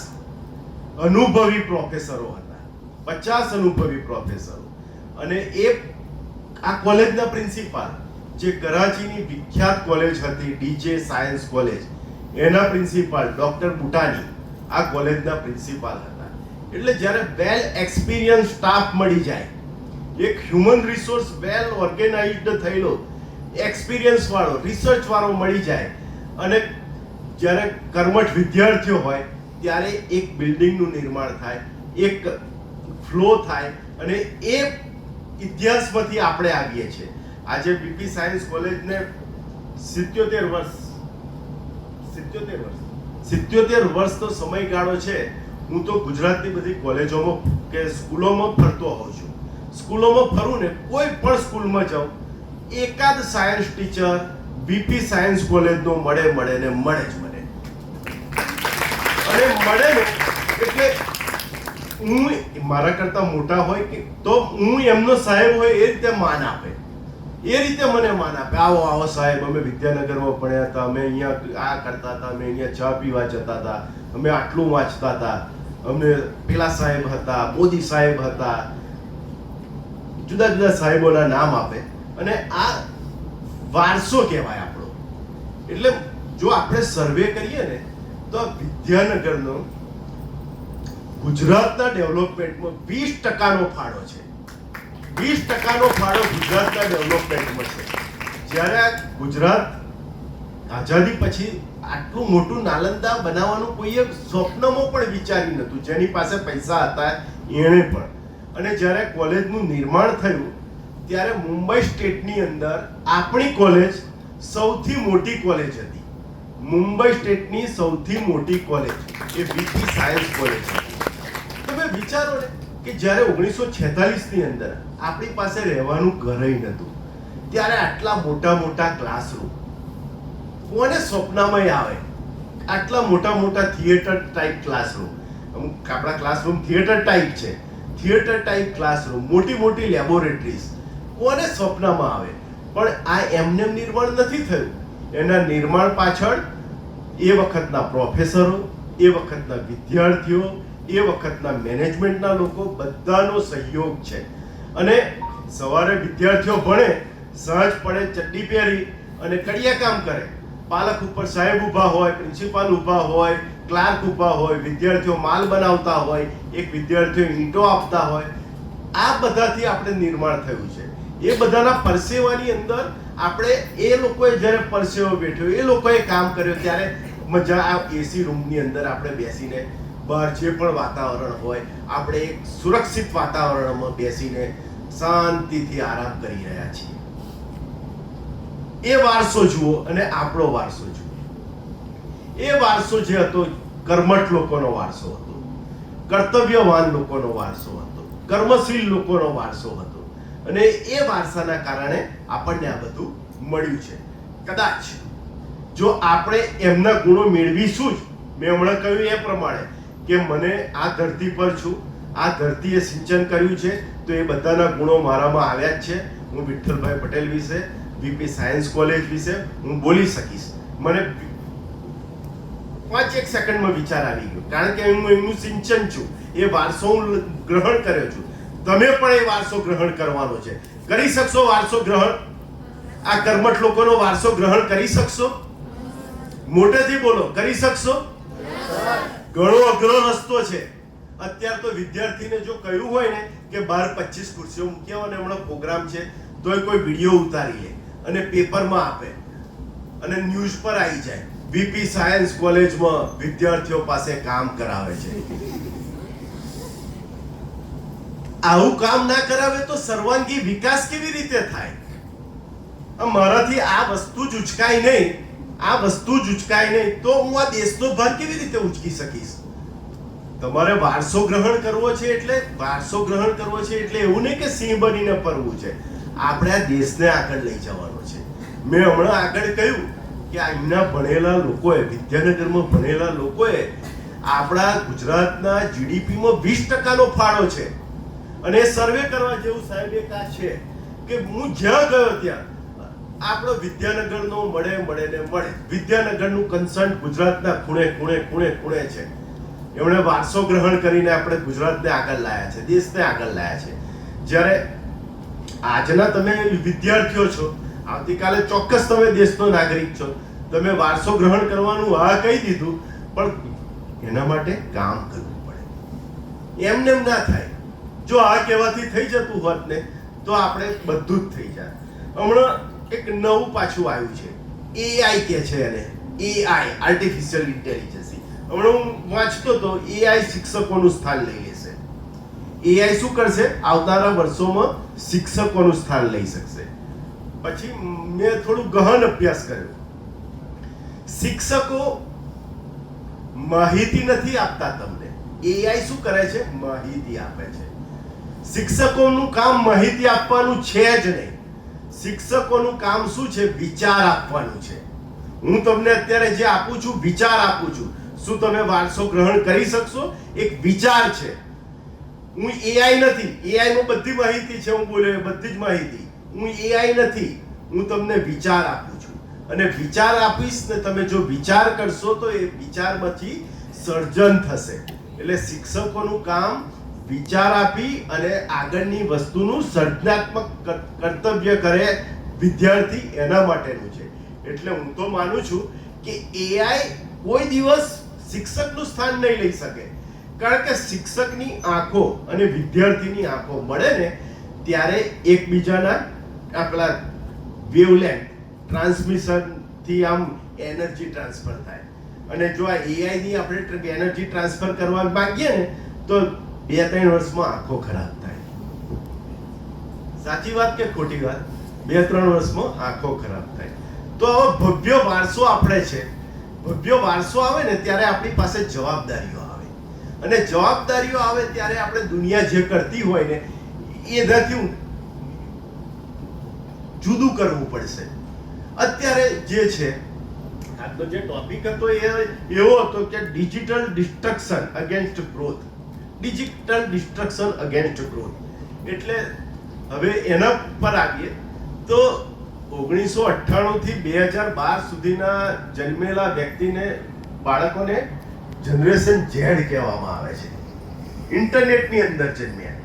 અનુભવી પ્રોફેસરો હતા. 50 અનુભવી પ્રોફેસરો. અને એ આ કોલેજના પ્રિન્સિપાલ, જે કરાચીની વિખ્યાત કોલેજ હતી ડીજે સાયન્સ કોલેજ, એના પ્રિન્સિપાલ ડોક્ટર બુટાની આ કોલેજના પ્રિન્સિપાલ હતા. એટલે જ્યારે વેલ એક્સપિરિયન્સ સ્ટાફ મળી જાય, એક હ્યુમન રિસોર્સ વેલ ઓર્ગેનાઇઝડ થયેલો એક્સપિરિયન્સ વાળો રિસર્ચ વાળો મળી જાય અને જ્યારે કર્મઠ વિદ્યાર્થીઓ હોય ત્યારે એક બિલ્ડિંગનું નિર્માણ થાય, એક ફ્લો થાય અને એ ઇતિહાસમાંથી આપણે આવીએ છીએ. આજે બીપી સાયન્સ કોલેજને 77 વર્ષ તો સમયગાળો છે. હું તો ગુજરાતની બધી કોલેજોમાં કે સ્કૂલોમાં ફરતો હોઉં છું. સ્કૂલોમાં ફરું ને, કોઈ પણ સ્કૂલમાં જાઉં, એકાદ સાયન્સ ટીચર બીપી સાયન્સ કોલેજનો મળે જ મને. અને મળે ને એટલે હું મારા કરતા મોટા હોય કે તો હું એમનો સાહેબ હોય એ રીતે માન આપે. આવો સાહેબ, અમે વિદ્યાનગરમાં ભણ્યા હતા, અમે અહીંયા આ કરતા હતા, અમે અહીંયા ચા પીવા જતા હતા, અમે આટલું વાંચતા હતા, અમને પેલા સાહેબ હતા, મોદી સાહેબ હતા, જુદા જુદા સાહેબોના નામ આપે. અને આ વારસો કહેવાય આપણો. એટલે જો આપણે સર્વે કરીએ ને તો વિદ્યાનગરનો ગુજરાતના ડેવલપમેન્ટમાં 20% ફાળો છે. 20% ફાળો ગુજરાતના ડેવલપમેન્ટમાં છે. જ્યારે આ ગુજરાત આઝાદી પછી આટલું મોટું નાલંદા બનાવવાનું કોઈએ સ્વપ્નમાં પણ વિચાર્યું નહોતું. જેની પાસે પૈસા હતા એણે પણ. અને જ્યારે કોલેજનું નિર્માણ થયું ત્યારે મુંબઈ સ્ટેટની અંદર આપણી કોલેજ સૌથી મોટી કોલેજ હતી. મુંબઈ સ્ટેટની સૌથી મોટી કોલેજ એ બીપી સાયન્સ કોલેજ હતી. તમે વિચારો ને કે જ્યારે 1946 ની અંદર આપણી પાસે રહેવાનું ઘર નહોતું, ત્યારે આટલા મોટા મોટા ક્લાસરૂમ કોને સ્વપ્નમાં આવે? આટલા મોટા મોટા થિયેટર ટાઈપ ક્લાસરૂમ. અમુક આપણા ક્લાસરૂમ થિયેટર ટાઈપ છે. થિયેટર ટાઈપ ક્લાસરૂમ, મોટી મોટી લેબોરેટરીઝ કોને સ્વપ્નમાં આવે? પણ આ એમને નિર્માણ નથી થયું. એના નિર્માણ પાછળ એ વખતના પ્રોફેસરો, એ વખતના વિદ્યાર્થીઓ, એ વખતના મેનેજમેન્ટના લોકો બધાનો સહયોગ છે. અને સવારે વિદ્યાર્થીઓ ભણે, સાંજ પડે ચડ્ડી પહેરી અને કડિયા કામ કરે. પાલક ઉપર સાહેબ ઊભા હોય, પ્રિન્સિપાલ ઊભા હોય, ક્લાર્ક ઊભા હોય, વિદ્યાર્થીઓ માલ બનાવતા હોય, એક વિદ્યાર્થીઓ ઈંટો આપતા હોય. આ બધાથી આપણે નિર્માણ થયું છે. એ બધાના પરસેવાની અંદર આપણે એ લોકોએ જ્યારે પરસેવો બેઠ્યો, એ લોકોએ કામ કર્યો ત્યારે મજા. આ એસી રૂમની અંદર આપણે બેસીને બહાર જે પણ વાતાવરણ હોય, આપણે એક સુરક્ષિત વાતાવરણમાં બેસીને શાંતિથી આરામ કરી રહ્યા છીએ. એ વારસો જુઓ અને આપણો વારસો જુઓ. એ વારસો જે હતો કર્મઠ લોકોનો વારસો હતો, કર્તવ્યવાન લોકોનો વારસો હતો, કર્મશીલ લોકોનો વારસો હતો. અને એ વારસાના કારણે આપણને આ બધું મળ્યું છે. કદાચ જો આપણે એમના ગુણો મેળવીશું જ, મેં હમણાં કહ્યું એ પ્રમાણે કે મને આ ધરતી પર છું આ ધરતીએ સિંચન કર્યું છે, તો એ બધાના ગુણો મારામાં આવ્યા જ છે. હું વિઠ્ઠલભાઈ પટેલ વિશે, વીપી સાયન્સ કોલેજ વિશે હું બોલી શકીશ. મને 5 સેકન્ડમાં વિચાર આવી ગયો, કારણ કે હું એમનું સિંચન છું, એ વારસો હું ગ્રહણ કર્યો છું. તમે પણ એ વારસો ગ્રહણ કરવાનો છે. કરી શકશો વારસો ગ્રહણ? આ કર્મઠ લોકોનો વારસો ગ્રહણ કરી શકશો? મોટેથી બોલો, કરી શકશો? ઘણો અઘરો રસ્તો છે. અત્યારે તો વિદ્યાર્થીને જો કહ્યું હોય ને કે 12-25 ખુરશીઓ મૂકી આવો અને હમણાં પ્રોગ્રામ છે, તોય કોઈ વિડીયો ઉતારી લે અને પેપરમાં આપે અને ન્યૂઝ પર આવી જાય, વીપી સાયન્સ કોલેજમાં વિદ્યાર્થીઓ પાસે કામ કરાવે છે. આવું કામ ના કરાવે તો સર્વાંગી વિકાસ કેવી રીતે થાય? મારાથી આ વસ્તુ જ ઉચકાય નહીં, આ વસ્તુ જ ઉચકાય નહીં તો હું આ દેશનો ભાર કેવી રીતે ઉચકી શકીશ? તમારે વારસો ગ્રહણ કરવો છે એટલે એવું નહીં કે સિંહ બનીને ફરવું છે. આપણે આ દેશને આગળ લઈ જવાનો છે. મેં હમણાં આગળ કહ્યું કે અહીંના ભણેલા લોકોએ, વિદ્યાનગરમાં ભણેલા લોકોએ આપણા ગુજરાતના જીડીપીમાં 20%નો ફાળો છે. અને એ સર્વે કરવા જેવું સાહેબ એક આ છે કે હું જ્યાં ગયો ત્યાં આપણો વિદ્યાનગરનો મળે. વિદ્યાનગરનું કન્સર્ન ગુજરાતના ખૂણે છે. એમણે વારસો ગ્રહણ કરીને આપણે ગુજરાતને આગળ લાયા છે, દેશને આગળ લાયા છે. જ્યારે આજના તમે વિદ્યાર્થીઓ છો, આવતીકાલે ચોક્કસ તમે દેશનો નાગરિક છો. તમે વારસો ગ્રહણ કરવાનું હા કહી દીધું, પણ એના માટે કામ કરવું પડે. એમને ના થાય. જો આ કહેવાથી થઈ જતું હોત ને તો આપણે બધું જ થઈ જાય. હમણાં એક નવું પાછું આવ્યું છે, એઆઈ કે છે એને, એઆઈ આર્ટિફિશિયલ ઇન્ટેલિજન્સ. હમણાં હું વાંચતો તો એઆઈ શિક્ષકોનું સ્થાન લઈ લેશે. એઆઈ શું કરશે? આવનારા વર્ષોમાં શિક્ષકોનું સ્થાન લઈ શકશે. પછી મેં થોડું ગહન અભ્યાસ કર્યો. શિક્ષકો માહિતી નથી આપતા તમને, એઆઈ શું કરે છે? માહિતી આપે છે. શિક્ષકોનું કામ માહિતી આપવાનું છે જ નહીં. શિક્ષકોનું કામ શું છે? વિચાર આપવાનું છે. હું તમને અત્યારે જે આપું છું, વિચાર આપું છું. શું તમે વારસો ગ્રહણ કરી શકશો? એક વિચાર છે. હું એઆઈ નથી. એઆઈ માં બધી માહિતી છે, હું બોલ્યો બધી જ માહિતી. હું એઆઈ નથી, હું તમને વિચાર આપું છું. અને વિચાર આપીશ ને તમે જો વિચાર કરશો તો એ વિચારમાંથી સર્જન થશે. એટલે શિક્ષકોનું કામ વિચાર આપી અને આગળની વસ્તુનું સર્જનાત્મક કર્તવ્ય કરે વિદ્યાર્થી, એના માટેનું છે. એટલે હું તો માનું છું કે એઆઈ કોઈ દિવસ શિક્ષકનું સ્થાન નહીં લઈ શકે. કારણ કે શિક્ષકની આંખો અને વિદ્યાર્થીની આંખો મળે ને ત્યારે એકબીજાના આપણા વેવલેન્થ ટ્રાન્સમિશન થી આમ એનર્જી ટ્રાન્સફર થાય. અને જો આ એઆઈ ની આપણે એનર્જી ટ્રાન્સફર કરવા માંગીએ ને તો 2-3 વર્ષમાં આંખો ખરાબ થાય. સાચી વાત કે ખોટી વાત? 2-3 વર્ષમાં આંખો ખરાબ થાય. તો આવો ભવ્ય વારસો આપણે છે. ભવ્ય વારસો આવે ને ત્યારે આપણી પાસે જવાબદારીઓ આવે. અને જવાબદારીઓ આવે ત્યારે આપણે દુનિયા જે કરતી હોય ને એનાથી જુદું કરવું પડશે. અત્યારે જે છે આજનો જે ટોપિક હતો એ એવો હતો કે digital destruction against growth. Digital destruction against growth એટલે હવે એના પર આવીએ તો 1998 થી 2012 સુધીના જન્મેલા વ્યક્તિને, બાળકોને જનરેશન ઝેડ કહેવામાં આવે છે. ઇન્ટરનેટની અંદર જન્મ્યા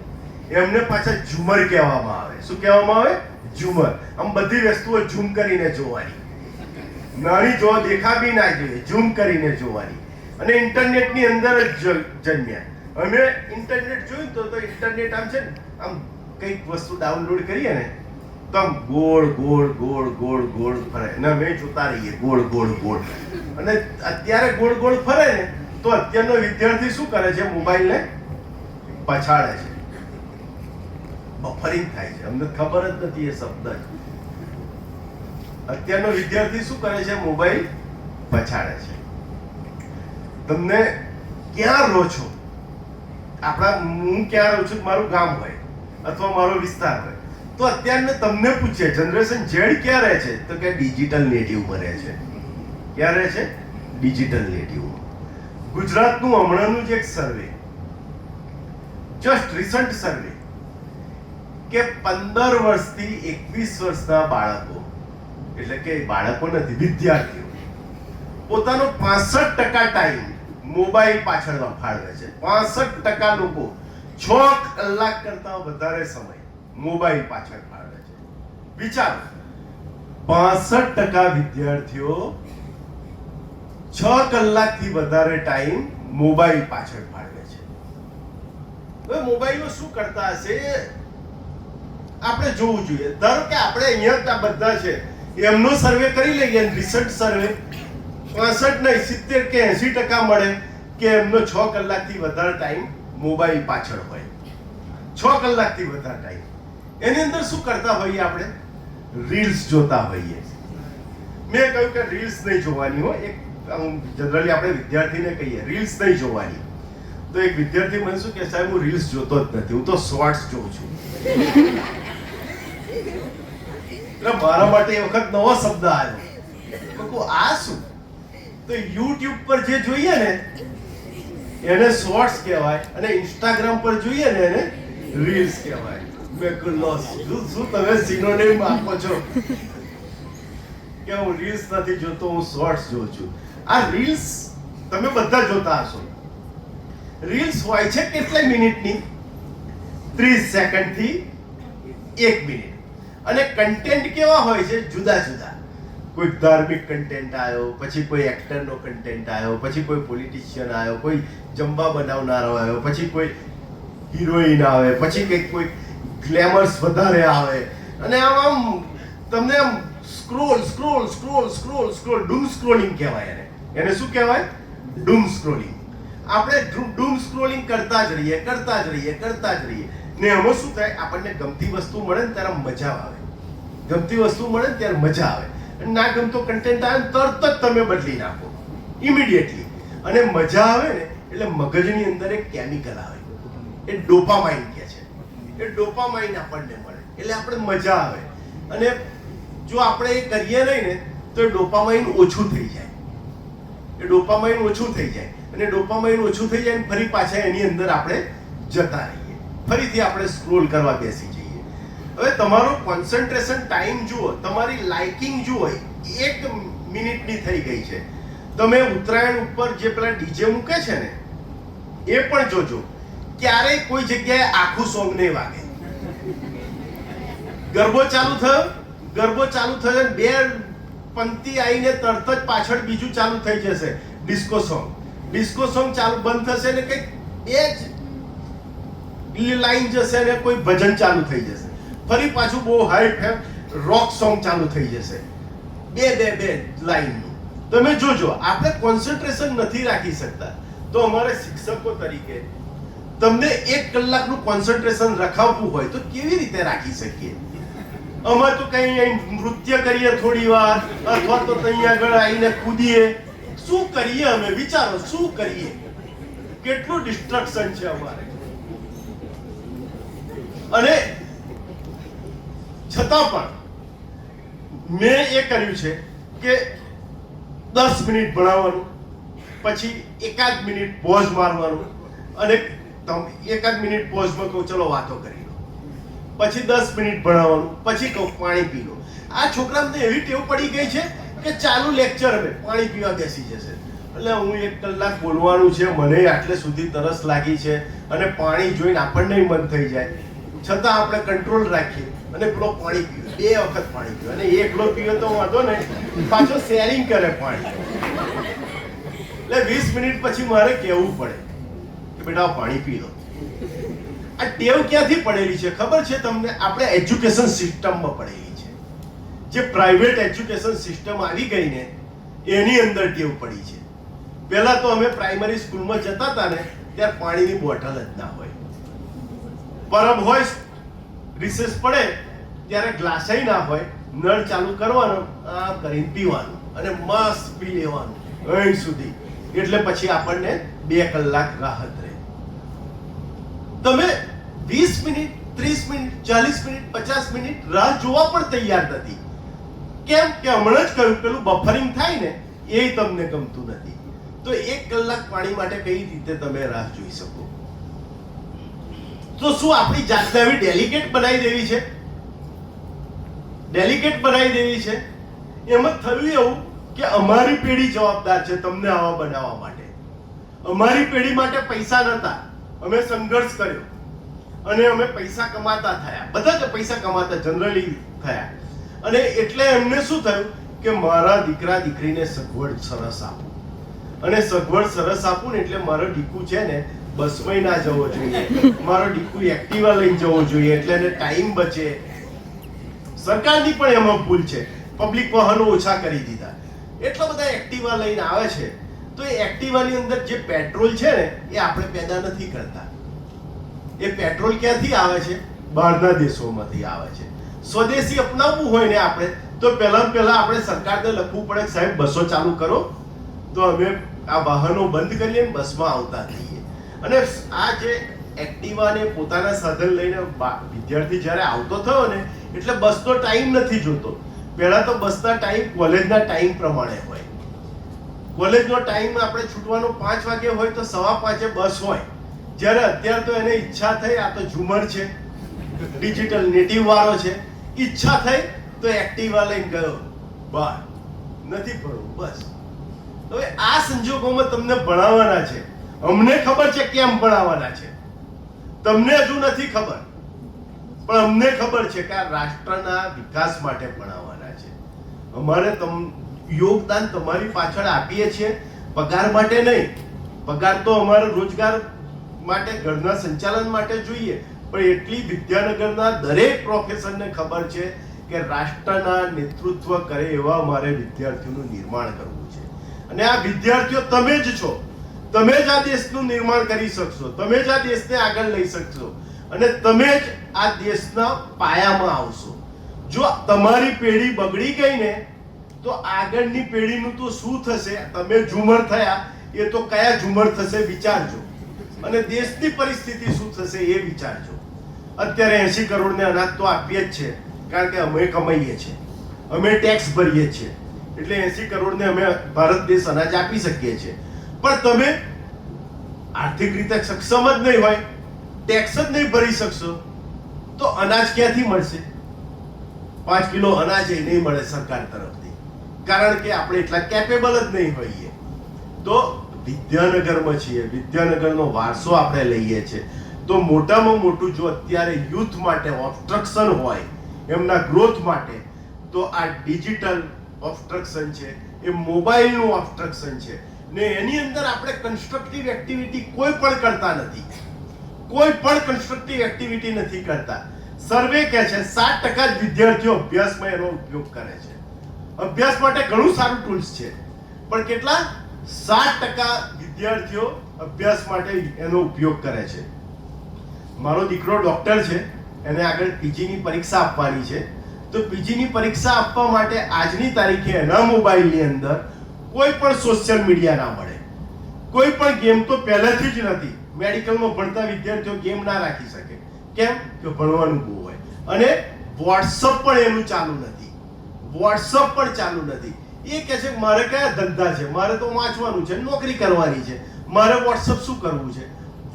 એમને પાછા ઝુમર કહેવામાં આવે. શું કહેવામાં આવે? ઝુમર. આમ બધી વસ્તુઓ ઝૂમ કરીને જોવાની, નાની જો દેખાવી ના જોઈએ, ઝૂમ કરીને જોવાની. અને ઇન્ટરનેટની અંદર જ જન્મ્યા. અમે ઇન્ટરનેટ જોયું તો ઇન્ટરનેટ આમ છે ને, આમ કંઈક વસ્તુ ડાઉનલોડ કરીએ ને તો આમ ગોળ ફરે. અને અમે જોતા રહીએ ગોળ. અને અત્યારે ગોળ ફરે ને તો અત્યારનો વિદ્યાર્થી શું કરે છે? મોબાઈલને પછાડે છે, બફરિંગ થાય છે. અમને ખબર જ નથી એ શબ્દ જ. અત્યારનો વિદ્યાર્થી શું કરે છે? મોબાઈલ પછાડે છે. તમને ક્યાં રહો છો? હું ક્યાં રહું છું? મારું ગામ હોય અથવા મારો વિસ્તાર હોય તો અત્યારે તમને પૂછીએ જનરેશન ઝેડ ક્યાં રહે છે? તો કે ડિજિટલ નેટિવમાં રહે છે. ક્યાં રહે છે? ડિજિટલ નેટિવમાં. ગુજરાતનું હમણાંનું જ એક સર્વે, જસ્ટ રિસન્ટ સર્વે કે 15 વર્ષથી 21 વર્ષના બાળકો, એટલે કે બાળકો નથી, વિદ્યાર્થીઓ પોતાનો 65% ટાઈમ મોબાઈલ પાછળ ફાળવે છે. 65% લોકો 6 કલાક કરતા વધારે સમય મોબાઈલ પાછળ ફાળવે છે. વિચારો, 65% વિદ્યાર્થીઓ 6 કલાકથી વધારે ટાઈમ મોબાઈલ પાછળ ફાળવે છે. હવે મોબાઈલમાં શું કરતા હશે આપણે જોવું જોઈએ. ધારો કે આપણે અહીંયા બધા છે એમનો સર્વે કરી લઈએ, રિસર્ચ સર્વે 65 નહીં 70 કે 80% મળે કે એમનો 6 કલાકથી વધારે ટાઈમ મોબાઈલ પાછળ હોય. 6 કલાકથી વધારે ટાઈમ એની અંદર શું કરતા હોઈએ આપણે? રીલ્સ જોતા હોઈએ. મેં કહ્યું કે રીલ્સ નહીં જોવાની હોય. એક જનરલી આપણે વિદ્યાર્થીને કહીએ રીલ્સ નહીં જોવાની, તો એક વિદ્યાર્થી મને શું કે સાહેબ હું રીલ્સ જોતો જ નથી, હું તો શોર્ટ્સ જોઉં છું. એટલે મારા માટે એ વખત નવો શબ્દ આવ્યો. આ શું? તો YouTube પર જે જોઈએ ને એને શોર્ટ્સ કહેવાય અને Instagram પર જોઈએ ને એને રીલ્સ કહેવાય. મેં કહ્યું શું તમે સિનોનિમ આપો છો કે હું રીલ્સ નથી જોતો, હું શોર્ટ્સ જોઉં છું. આ રીલ્સ તમે બધા જોતા હશો. રીલ્સ હોય છે કેટલા મિનિટની? 30 સેકન્ડથી 1 મિનિટ. અને કન્ટેન્ટ કેવા હોય છે? જુદા જુદા. કોઈ ધાર્મિક કન્ટેન્ટ આવ્યો, પછી કોઈ એક્ટરનો કન્ટેન્ટ આવ્યો, પછી કોઈ પોલિટિશિયન આવ્યો, કોઈ જમવા બનાવનારો આવ્યો, પછી કોઈ હિરોઈન આવે, પછી કંઈક કોઈ ગ્લેમર્સ વધારે આવે, અને આમ તમને આમ scroll scroll scroll scroll scroll doom scrolling કહેવાય. એને શું કહેવાય? Doom scrolling. આપણે ડૂમ સ્ક્રોલિંગ કરતા જ રહીએ ને એમાં શું થાય? આપણને ગમતી વસ્તુ મળે ને ત્યારે મજા આવે. ગમતી વસ્તુ મળે ને ત્યારે મજા આવે. ના ગમતો કન્ટેન્ટ આવે ને તરત જ તમે બદલી નાખો ઇમિડિયેટલી. અને મજા આવે ને એટલે મગજની અંદર એક કેમિકલ આવે, એ ડોપામાઇન કહે છે. એ ડોપામાઇન આપણને મળે એટલે આપણે મજા આવે. અને જો આપણે એ કરીએ નહીં ને તો એ ડોપામાઇન ઓછું થઈ જાય. અને ડોપામાઇન ઓછું થઈ જાય ને ફરી પાછા એની અંદર આપણે જતા રહીએ, ફરીથી આપણે સ્ક્રોલ કરવા બેસી જઈએ. હવે તમારો કોન્સન્ટ્રેશન ટાઈમ જુઓ, તમારી લાઇકિંગ જુઓ, 1 મિનિટની થઈ ગઈ છે. તમે ઉત્તરાયણ ઉપર જે પેલા ડીજે મૂકે છે ને એ પણ જોજો, ક્યારેય કોઈ જગ્યાએ આખું સોંગ નહીં વાગે. ગરબો ચાલુ થયો ને 2 પંક્તિ આવીને તરત જ પાછળ બીજું ચાલુ થઈ જશે, ડિસ્કો સોંગ ચાલુ બંધ થશે ને કંઈક 2 લાઈન જશે ને કોઈ ભજન ચાલુ થઈ જશે, ફરી પાછું બહુ હાઈ રોક સોંગ ચાલુ થઈ જશે, બે લાઈનનું. તમે જોજો, આપણે કોન્સન્ટ્રેશન નથી રાખી શકતા. તો અમારે શિક્ષકો તરીકે તમને 1 કલાકનું કોન્સન્ટ્રેશન રખાવવું હોય તો કેવી રીતે રાખી શકીએ? અમે તો કઈ નૃત્ય કરીએ થોડી વાર, અથવા તો ત્યાં આગળ આવીને કૂદીએ. શું કરીએ અમે? વિચારો, શું કરીએ? કેટલું ડિસ્ટ્રક્શન છે અમારે. અને છતાં પણ મેં એ કર્યું છે કે 10 મિનિટ ભણાવવાનું, પછી 1 મિનિટ પોઝ મારવાનું, અને 1 મિનિટ પોઝમાં કહું ચલો વાતો કરી લો, પછી 10 મિનિટ ભણાવવાનું, પછી કહું પાણી પી લો. આ છોકરાને એવી ટેવ પડી ગઈ છે કે ચાલુ લેક્ચર હવે પાણી પીવા બેસી જશે. એટલે હું 1 કલાક બોલવાનું છે, મને આટલે સુધી તરસ લાગી છે, અને પાણી જોઈને આપણને મન થઈ જાય, છતાં આપણે કંટ્રોલ રાખીએ અને પેલો પાણી પીવે, 2 વખત પાણી પીવે. અને એકલો પીવે તો વાંધો નહીં, પાછો શેરિંગ કરે પાણી. એટલે 20 મિનિટ પછી મારે કહેવું પડે કે બેટા પાણી પી લો. આ ટેવ ક્યાંથી પડેલી છે ખબર છે તમને? આપણે એજ્યુકેશન સિસ્ટમમાં પડેલી છે. જે પ્રાઇવેટ એજ્યુકેશન સિસ્ટમ આવી ગઈ ને એની અંદર ટેવ પડી છે. પહેલા તો અમે પ્રાઇમરી સ્કૂલમાં જતા હતા ને ત્યારે પાણીની બોટલ જ ના હોય. પરબ હોય, રિસેસ પડે ત્યારે ગ્લાસય ના હોય, નળ ચાલુ કરવાનો, આ કરીને પીવાનું અને મસ્ત પી લેવાનું અહીં સુધી. એટલે પછી આપણને 2 કલાક રાહત રહે. તમે 20 મિનિટ, 30 મિનિટ, 40 મિનિટ, 50 મિનિટ રાહ જોવા પણ તૈયાર નથી. કેમ કે હમણાં જ કહ્યું પેલું બફરિંગ થાય ને એ તમને ગમતું નથી. તો 1 કલાક પાણી માટે કઈ રીતે તમે રાહ જોઈ શકો? તો શું આપણી જાતને હવે ડેલિકેટ બનાવી દેવી છે? ડેલિકેટ બનાવી દેવી છે? એમ જ થયું એવું કે અમારી પેઢી જવાબદાર છે તમને આવા બનાવવા માટે. અમારી પેઢી માટે પૈસા નતા, અમે સંઘર્ષ કર્યો અને અમે પૈસા કમાતા થયા. બધા જ પૈસા કમાતા જનરલી થયા. અને એટલે એમને શું થયું કે મારા દીકરા દીકરીને સગવડ સરસ આપું, અને સગવડ સરસ આપું ને એટલે મારો દીકુ છે ને બસમાં ના જવો જોઈએ, મારો દીકુ એક્ટિવા લઈને જવો જોઈએ, એટલે એને ટાઈમ બચે. સરકારની પણ એમાં ભૂલ છે, પબ્લિક વાહનો ઓછા કરી દીધા. એટલા બધા એક્ટિવા લઈને આવે છે, તો એ એક્ટિવાની અંદર જે પેટ્રોલ છે ને એ આપણે પેદા નથી કરતા. એ પેટ્રોલ ક્યાંથી આવે છે? બહારના દેશોમાંથી આવે છે. સ્વદેશી અપનાવવું હોય ને આપણે તો પહેલા આપણે સરકારને લખવું પડે, સાહેબ બસો ચાલુ કરો, તો અમે આ વાહનો બંધ કરીએ ને બસમાં આવતા થઈએ. અને આ જે એક્ટિવાને પોતાના સાધન લઈને વિદ્યાર્થી જ્યારે આવતો થયો ને એટલે બસનો ટાઈમ નથી જોતો. પહેલા તો બસના ટાઈમ કોલેજના ટાઈમ પ્રમાણે હોય. કોલેજનો ટાઈમ આપણે છૂટવાનો 5 વાગે હોય તો 5:15 બસ હોય. જ્યારે અત્યારે તો એને ઈચ્છા થઈ, આ તો ઝુમર છે, ડિજિટલ નેટિવ વાળો છે, ઈચ્છા થઈ તો એક્ટિવા લઈને ગયો બહાર, નથી ભણવું બસ. હવે આ સંજોગોમાં તમને ભણાવવાના છે. અમને ખબર છે કેમ ભણાવવાના છે, તમને હજુ નથી ખબર, પણ અમને ખબર છે કે આ રાષ્ટ્રના વિકાસ માટે ભણાવવાના છે. અમારે યોગદાન તમારી પાછળ આપીએ છીએ, પગાર માટે નહીં. પગાર તો અમારે રોજગાર માટે, ઘરના સંચાલન માટે જોઈએ, પણ એટલી વિદ્યાનગરના દરેક પ્રોફેસરને ખબર છે કે રાષ્ટ્રના નેતૃત્વ કરે એવા અમારે વિદ્યાર્થીઓનું નિર્માણ કરવું છે. અને આ વિદ્યાર્થીઓ તમે જ છો. તમે જ આ દેશનું નિર્માણ કરી શકશો, તમે જ આ દેશને આગળ લઈ શકશો, અને તમે જ આ દેશના પાયામાં આવશો. જો તમારી પેઢી બગડી ગઈ ને તો આગળની પેઢીનું તો શું થશે? તમે ઝુમર થયા, એ તો કયા ઝુમર થશે વિચારજો, અને દેશની પરિસ્થિતિ શું થશે એ વિચારજો. અત્યારે 80 કરોડને અનાજ તો આપીએ જ છે, કારણ કે અમે કમાઈએ છીએ, અમે ટેક્સ ભરીએ છીએ, એટલે 80 કરોડને અમે ભારત દેશ અનાજ આપી શકીએ છીએ. પણ તમે આર્થિક રીતે સક્ષમ જ નહીં હોય, ટેક્સ જ નહીં ભરી શકશો, તો અનાજ ક્યાંથી મળશે? 5 કિલો અનાજ એ નહીં મળે સરકાર તરફથી, કારણ કે આપણે એટલા કેપેબલ જ નહીં હોઈએ. તો વિદ્યાનગરમાં છીએ, વિદ્યાનગરનો વારસો આપણે લઈએ છીએ, તો મોટામાં મોટું જો અત્યારે યુથ માટે ઓબ્સ્ટ્રક્શન હોય, એમના ગ્રોથ માટે, તો આ ડિજિટલ ઓબ્સ્ટ્રક્શન છે, એ મોબાઈલનું ઓબ્સ્ટ્રક્શન છે. ને એની અંદર આપણે કન્સ્ટ્રક્ટિવ એક્ટિવિટી કોઈ પણ કરતા નથી, કોઈ પણ કન્સ્ટ્રક્ટિવ એક્ટિવિટી નથી કરતા. સર્વે કહે છે 7% જ વિદ્યાર્થીઓ અભ્યાસમાં એનો ઉપયોગ કરે છે. અભ્યાસ માટે ઘણું સારું ટૂલ્સ છે, પણ કેટલા? 7% વિદ્યાર્થીઓ અભ્યાસ માટે એનો ઉપયોગ કરે છે. મારો દીકરો ડોક્ટર છે, એને આગળ પીજીની પરીક્ષા આપવાની છે, તો પીજીની પરીક્ષા આપવા માટે આજની તારીખે એના મોબાઈલની અંદર કોઈ પણ સોશિયલ મીડિયા ના મળે, કોઈ પણ ગેમ તો પહેલેથી જ નથી. મેડિકલમાં ભણતા વિદ્યાર્થીઓ ગેમ ના રાખી શકે. કેમ? કે ભણવાનું બહુ હોય. અને વોટ્સઅપ પણ એનું ચાલુ નથી, વોટ્સઅપ પણ ચાલુ નથી. એ કહે છે મારે કયા ધંધા છે, મારે તો વાંચવાનું છે, નોકરી કરવાની છે, મારે વોટ્સઅપ શું કરવું છે?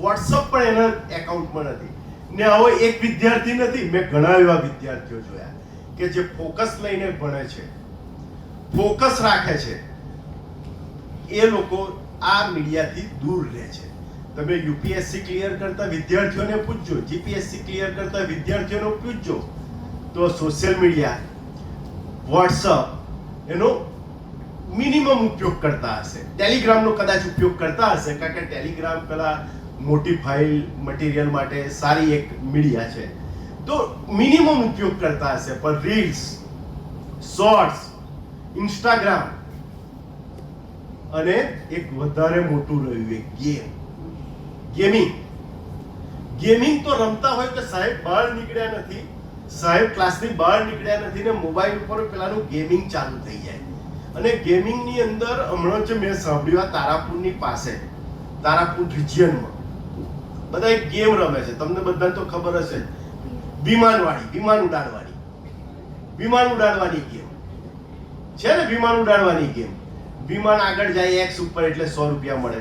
વોટ્સઅપ પણ એના એકાઉન્ટમાં નથી. ને આવો એક વિદ્યાર્થી નથી, મેં ઘણા એવા વિદ્યાર્થીઓ જોયા કે જે ફોકસ લઈને ભણે છે, ફોકસ રાખે છે. એ લોકો આ મીડિયાથી દૂર રહે છે. તમે યુપીએસસી ક્લિયર કરતા વિદ્યાર્થીઓને પૂછજો, જીપીએસસી ક્લિયર કરતા વિદ્યાર્થીઓને પૂછજો, તો સોશિયલ મીડિયા, વોટ્સઅપ એનો મિનિમમ ઉપયોગ કરતા હશે. ટેલિગ્રામનો કદાચ ઉપયોગ કરતા હશે, કારણ કે ટેલિગ્રામ પેલા મોટી ફાઇલ મટીરિયલ માટે સારી એક મીડિયા છે, તો મિનિમમ ઉપયોગ કરતા હશે. પણ રીલ્સ, શોર્ટ્સ, ઇન્સ્ટાગ્રામ, અને એક વધારે મોટું રહ્યું એક ગેમિંગ. ગેમિંગ તો રમતા હોય કે સાહેબ બહાર નીકળ્યા નથી, સાહેબ ક્લાસની બહાર નીકળ્યા નથી, ને મોબાઈલ ઉપર પેલાનું ગેમિંગ ચાલુ થઈ જાય. અને ગેમિંગની અંદર હમણાં જ મેં સાંભળ્યું, આ તારાપુરની પાસે, તારાપુર રિજિયનમાં બધા એક ગેમ રમે છે, તમને બધાને તો ખબર હશે, વિમાન ઉડાડવાની ગેમ છે ને. વિમાન ઉડાડવાની ગેમ, વિમાન આગળ જાય x ઉપર એટલે 100 રૂપિયા મળે,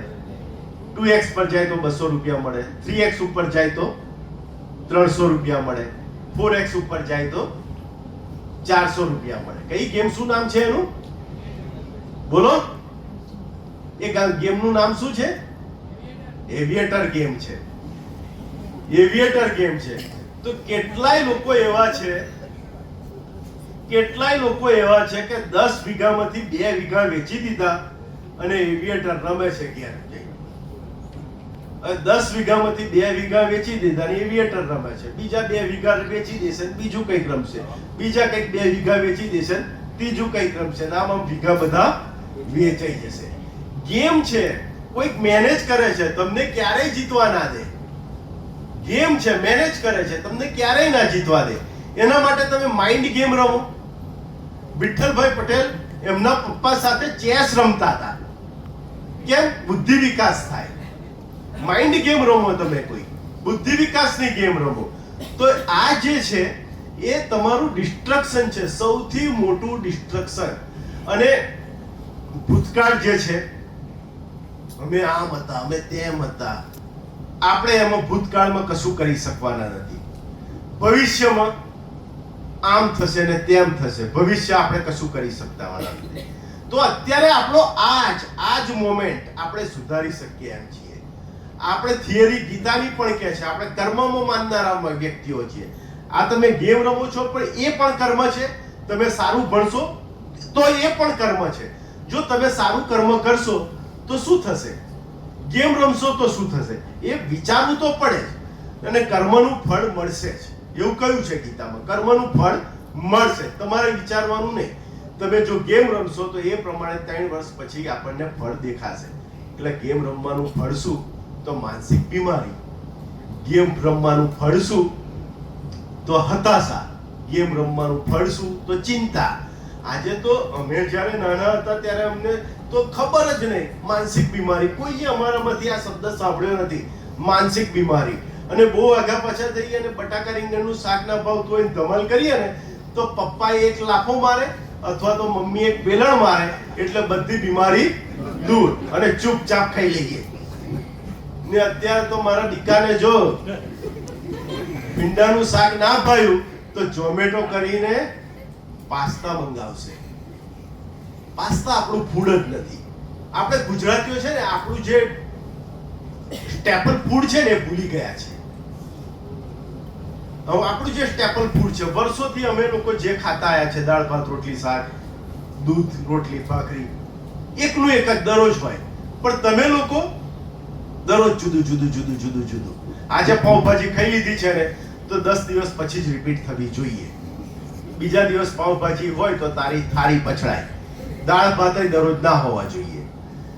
2x પર જાય તો 200 રૂપિયા મળે, 3x ઉપર જાય તો 300 રૂપિયા મળે, 4x ઉપર જાય તો 400 રૂપિયા મળે. કઈ ગેમ, શું નામ છે એનું? બોલો. એ ગેમનું નામ શું છે? એવિએટર ગેમ છે. એવિએટર ગેમ છે. તો કેટલાય લોકો એવા છે કે 10 વીઘામાંથી 2 વીઘા વેચી દીધા અને એવિએટર રમે છે ઘેર જઈને. 10 વીઘામાંથી 2 વીઘા વેચી દીધા અને એવિએટર રમે છે. બીજા 2 વીઘા વેચી દેશે ને બીજું કંઈક રમશે. બીજા કંઈક 2 વીઘા વેચી દેશે ને ત્રીજું કંઈક રમશે. આમ વીઘા બધા વેચાઈ જશે. ગેમ છે, કોઈક મેનેજ કરે છે, તમને ક્યારેય જીતવા ના દે. ગેમ છે, મેનેજ કરે છે, તમને ક્યારેય ના જીતવા દે. એના માટે તમે માઇન્ડ ગેમ રમો. વિઠ્ઠલભાઈ પટેલ એમના પપ્પા સાથે ચેસ રમતા હતા. કેમ? બુદ્ધિ વિકાસ થાય. માઇન્ડ ગેમ રમો તમે, કોઈ બુદ્ધિ વિકાસની ગેમ રમો. તો આ જે છે એ તમારું ડિસ્ટ્રક્શન છે, સૌથી મોટું ડિસ્ટ્રક્શન. અને ભૂતકાળ જે છે, અમે આમ હતા, અમે તેમ હતા, આપણે એમાં ભૂતકાળમાં કશું કરી શકવાના નથી. ભવિષ્યમાં આમ થશે ને તેમ થશે, ભવિષ્ય આપણે કશું કરી શકતા નથી. તો અત્યારે આપણો આજ મોમેન્ટ આપણે સુધારી શકીએ એમ છીએ. આપણે થિયરી ગીતાની પણ કહે છે, આપણે કર્મમાં માનનારા વ્યક્તિઓ છીએ. આ તમે ગેમ રમો છો પણ એ પણ કર્મ છે. તમે સારું ભણશો તો એ પણ કર્મ છે. જો તમે સારું કર્મ કરશો તો શું થશે? ગેમ રમશો તો શું થશે? એ વિચારવું તો પડે જ. અને કર્મનું ફળ મળશે જ. એવું કહ્યું છે ગીતામાં, કર્મનું ફળ મળશે. તમારે વિચારવાનું નહીં. તમે જો ગેમ રમશો તો એ પ્રમાણે 3 વર્ષ પછી આપણને ફળ દેખાશે. એટલે ગેમ રમવાનું ફળ શું? તો માનસિક બીમારી. ગેમ રમવાનું ફળ શું? તો હતાશા. ગેમ રમવાનું ફળ શું? તો ચિંતા. આજે તો અમે જ્યારે નાના હતા ત્યારે અમને તો ખબર જ નહીં માનસિક બીમારી. કોઈએ અમારામાંથી આ શબ્દ સાંભળ્યો નથી, માનસિક બીમારી. અને બહુ આગા પાછા થઈ અને બટાકા રીંગણનું શાક ના ભાવતું હોય ધમાલ કરીએ ને તો પપ્પા એક લાફો મારે અથવા તો મમ્મી એક બેલણ મારે એટલે બધી બીમારી દૂર અને ચૂપચાપ ખાઈ લઈએ. ને અત્યારે તો મારા દીકાને જો ભીંડાનું શાક ના ભાવ્યું તો ઝોમેટો કરીને પાસ્તા મંગાવશે. પાસ્તા આપણું ફૂડ જ નથી. આપણે ગુજરાતીઓ છે ને, આપણું જે સ્ટેપલ ફૂડ છે ને એ ભૂલી ગયા છે. હવે આપણું જે સ્ટેપલ ફૂડ છે, વર્ષોથી અમે લોકો જે ખાતા આવ્યા છે, દાળ ભાત રોટલી શાક, દૂધ રોટલી ભાખરી, એકનું એક જ દરરોજ હોય. પણ તમે લોકો દરરોજ જુદું. આજે પાવભાજી ખાઈ લીધી છે ને તો 10 દિવસ પછી જ રિપીટ થવી જોઈએ. બીજા દિવસ પાવભાજી હોય તો તારી થાળી પછડાય. દાળ ભાત દરરોજ ના હોવા જોઈએ.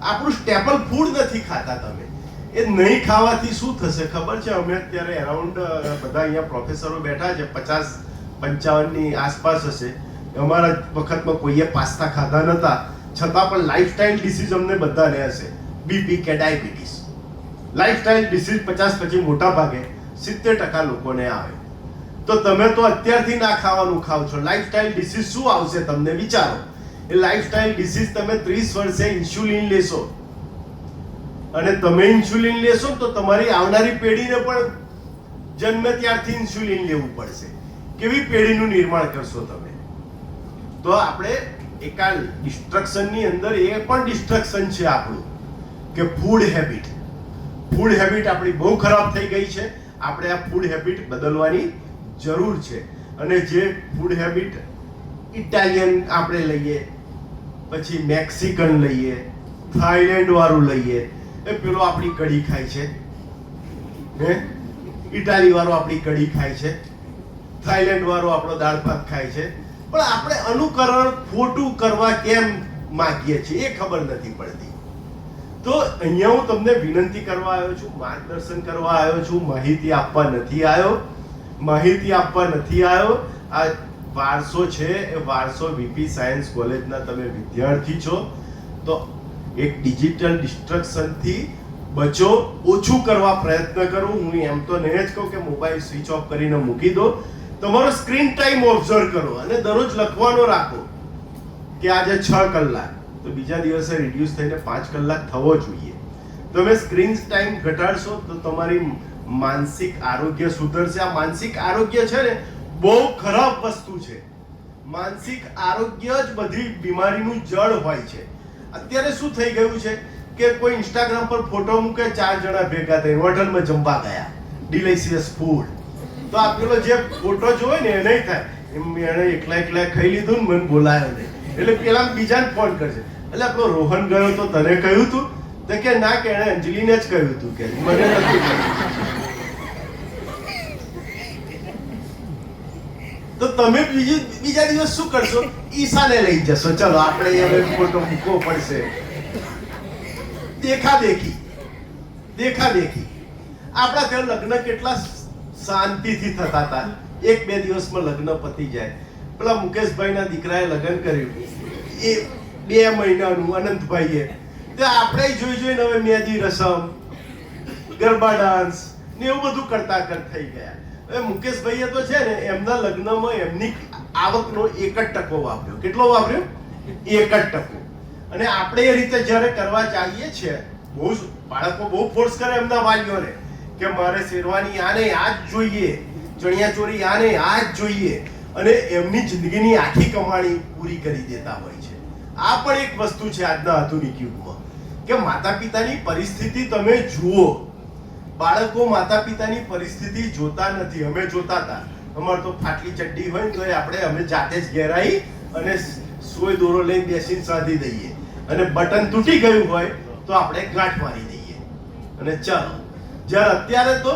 આપણું સ્ટેપલ ફૂડ નથી ખાતા તમે. એ નહીં ખાવાથી શું થશે ખબર છે? અમે અત્યારે અરાઉન્ડ બધા અહીંયા પ્રોફેસરો બેઠા છે, 50-55 ની આસપાસ હશે. અમારા વખતમાં કોઈએ પાસ્તા ખાધા નતા, છતાં પણ લાઈફસ્ટાઈલ ડિસીઝ અમને બધાને હશે. બીપી કે ડાયાબિટીસ, લાઈફસ્ટાઈલ ડિસીઝ 50 પછી મોટા ભાગે 70% લોકોને આવે. તો તમે તો અત્યારથી ના ખાવાનું ખાવ છો. લાઈફસ્ટાઈલ ડિસીઝ શું આવશે તમને વિચારો. એ લાઈફસ્ટાઈલ ડિસીઝ તમે 30 વર્ષે ઇન્સ્યુલિન લેશો અને તમે ઇન્સ્યુલિન લેશો તો તમારી આવનારી પેઢીને પણ જન્મે ત્યારથી ઇન્સ્યુલિન લેવું પડશે. કેવી પેઢીનું નિર્માણ કરશો તમે? તો આપણે એકા ડિસ્ટ્રક્શનની અંદર એ પણ ડિસ્ટ્રક્શન છે આપણું કે ફૂડ હેબિટ. ફૂડ હેબિટ આપણી બહુ ખરાબ થઈ ગઈ છે. આપણે આ ફૂડ હેબિટ બદલવાની જરૂર છે. અને જે ફૂડ હેબિટ ઇટાલિયન આપણે લઈએ, પછી મેક્સિકન લઈએ, થાઈલેન્ડ વાળું લઈએ, એ પેલો આપણી કઢી ખાય છે, હે, ઇટાલી વાળો આપણી કઢી ખાય છે, થાઈલેન્ડ વાળો આપણો દાળ ભાત ખાય છે. પણ આપણે અનુકરણ ખોટું કરવા કેમ માંગીએ છીએ એ ખબર નથી પડતી. તો અહીંયા હું તમને વિનંતી કરવા આવ્યો છું, માર્ગદર્શન કરવા આવ્યો છું, માહિતી આપવા નથી આવ્યો. આ વારસો છે, એ વારસો વીપી સાયન્સ કોલેજના તમે વિદ્યાર્થી છો તો એક ડિજિટલ ડિસ્ટ્રક્શનથી બચો, ઓછું કરવા પ્રયત્ન કરો. હું એમ તો નહીં જ કહું કે મોબાઈલ સ્વિચ ઓફ કરીને મૂકી દો. તમારો સ્ક્રીન ટાઈમ ઓબ્ઝર્વ કરો અને દરરોજ લખવાનો રાખો કે આજે 6 કલાક, તો બીજા દિવસે રિડ્યુસ થઈને 5 કલાક થવો જોઈએ. તમે સ્ક્રીન ટાઈમ ઘટાડશો તો તમારી માનસિક આરોગ્ય સુધરશે. આ માનસિક આરોગ્ય છે ને બહુ ખરાબ વસ્તુ છે. માનસિક આરોગ્ય જ બધી બીમારીનું જડ હોય છે. અત્યારે શું થઈ ગયું છે કે કોઈ ઇન્સ્ટાગ્રામ પર ફોટો મૂકે, 4 જણા ભેગા થઈને હોટલમાં જમવા ગયા, ડિલિશિયસ ફૂડ, તો આ પેલો જે ફોટો જોવે ને એ નહીં થાય એમ, એને એકલા ખાઈ લીધું ને મને બોલાયો નહીં, એટલે પેલા બીજાને ફોન કરશે, એટલે આપણો રોહન ગયો તો તને કહ્યું તું? તો કે ના, કે એને અંજલિને જ કહ્યું તું, કે મને નથી કહ્યું. તો તમે બીજા દિવસ શું કરશો? ઈશાને લઈ જશો, ચલો આપણે હવે ફોટો મૂકવો પડશે. દેખાદેખી. આપણા ત્યાં લગ્ન કેટલા શાંતિથી થતા હતા, 1-2 દિવસમાં લગ્ન પતી જાય. પેલા મુકેશભાઈના દીકરાએ લગ્ન કર્યું, એ 2 મહિનાનું, અનંતભાઈએ, તો આપણે જોઈને હવે મહેંદી રસમ, ગરબા ડાન્સ ને એવું બધું કરતા થઈ ગયા. હવે મુકેશભાઈએ તો છે ને એમના લગ્નમાં એમની આવકનો 1% વાપર્યો. કેટલો વાપર્યો? 1%. અને આપણે એ રીતે જ્યારે કરવા ચાહીએ છીએ, બાળકો બહુ ફોર્સ કરે એમના વાલીઓને કે મારે શેરવાની આ નહીં આ જ જોઈએ, ચણિયાચોળી આ નહીં આ જ જોઈએ, અને એમની જિંદગીની આખી કમાણી પૂરી કરી દેતા હોય છે. આ પણ એક વસ્તુ છે આજના આધુનિક યુગમાં કે માતા પિતાની પરિસ્થિતિ તમે જુઓ. બાળકો માતા પિતાની પરિસ્થિતિ જોતા નથી. અમે જોતા હતા, અમારે તો ફાટલી ચડ્ડી હોય ને તો અમે જાતે જ ઘેરાઈ અને સોય દોરો લઈને બેસીને સાધી દઈએ, અને બટન તૂટી ગયું હોય તો આપણે ગાંઠ મારી દઈએ અને ચાલો. જ્યારે અત્યારે તો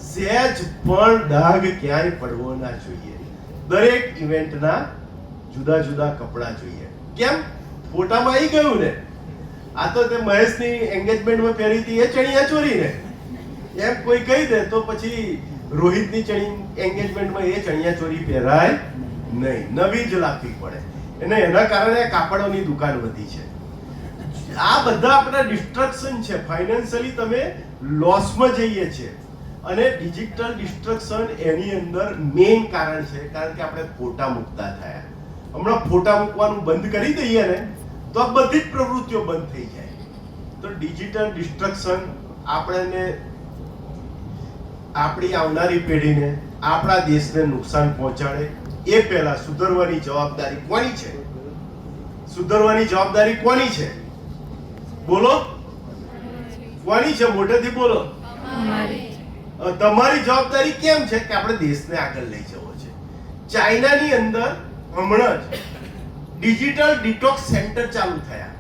સહેજ પણ ડાઘ ક્યાંય પડવો ના જોઈએ. દરેક ઇવેન્ટના જુદા જુદા કપડાં જોઈએ. કેમ? ફોટામાં આવી ગયું ને, આ તો તે મહેશની એન્ગેજમેન્ટમાં પહેરી હતી એ ચણિયાચોળી ને, એમ કોઈ કહી દે તો પછી રોહિતની એન્ગેજમેન્ટમાં એ ચણિયાચોળી પહેરાય નહીં, નવી જ લાગવી પડે. અને એના કારણે કાપડોની દુકાન વધી છે. આ બધા આપણા ડિસ્ટ્રક્શન છે. ફાઇનાન્શિયલી તમે લોસમાં જઈએ છીએ, અને ડિજિટલ ડિસ્ટ્રક્શન એની અંદર મેઇન કારણ છે, કારણ કે આપણે ફોટા મૂકતા થયા. હમણાં ફોટા મૂકવાનું બંધ કરી દઈએ ને તો આ બધી જ પ્રવૃત્તિઓ બંધ થઈ જાય. તો ડિજિટલ ડિસ્ટ્રક્શન આપણને, આપણી આવનારી પેઢીને, આપણા દેશને નુકસાન પહોંચાડે એ પહેલા સુધરવાની જવાબદારી કોની છે? સુધરવાની જવાબદારી કોની છે? બોલો, કોની છે? મોટેથી બોલો. તમારી જવાબદારી કેમ છે કે આપણે દેશને આગળ લઈ જવો છે. ચાઇનાની અંદર હમણાં જ ડિજિટલ ડિટોક્સ સેન્ટર ચાલુ થયા.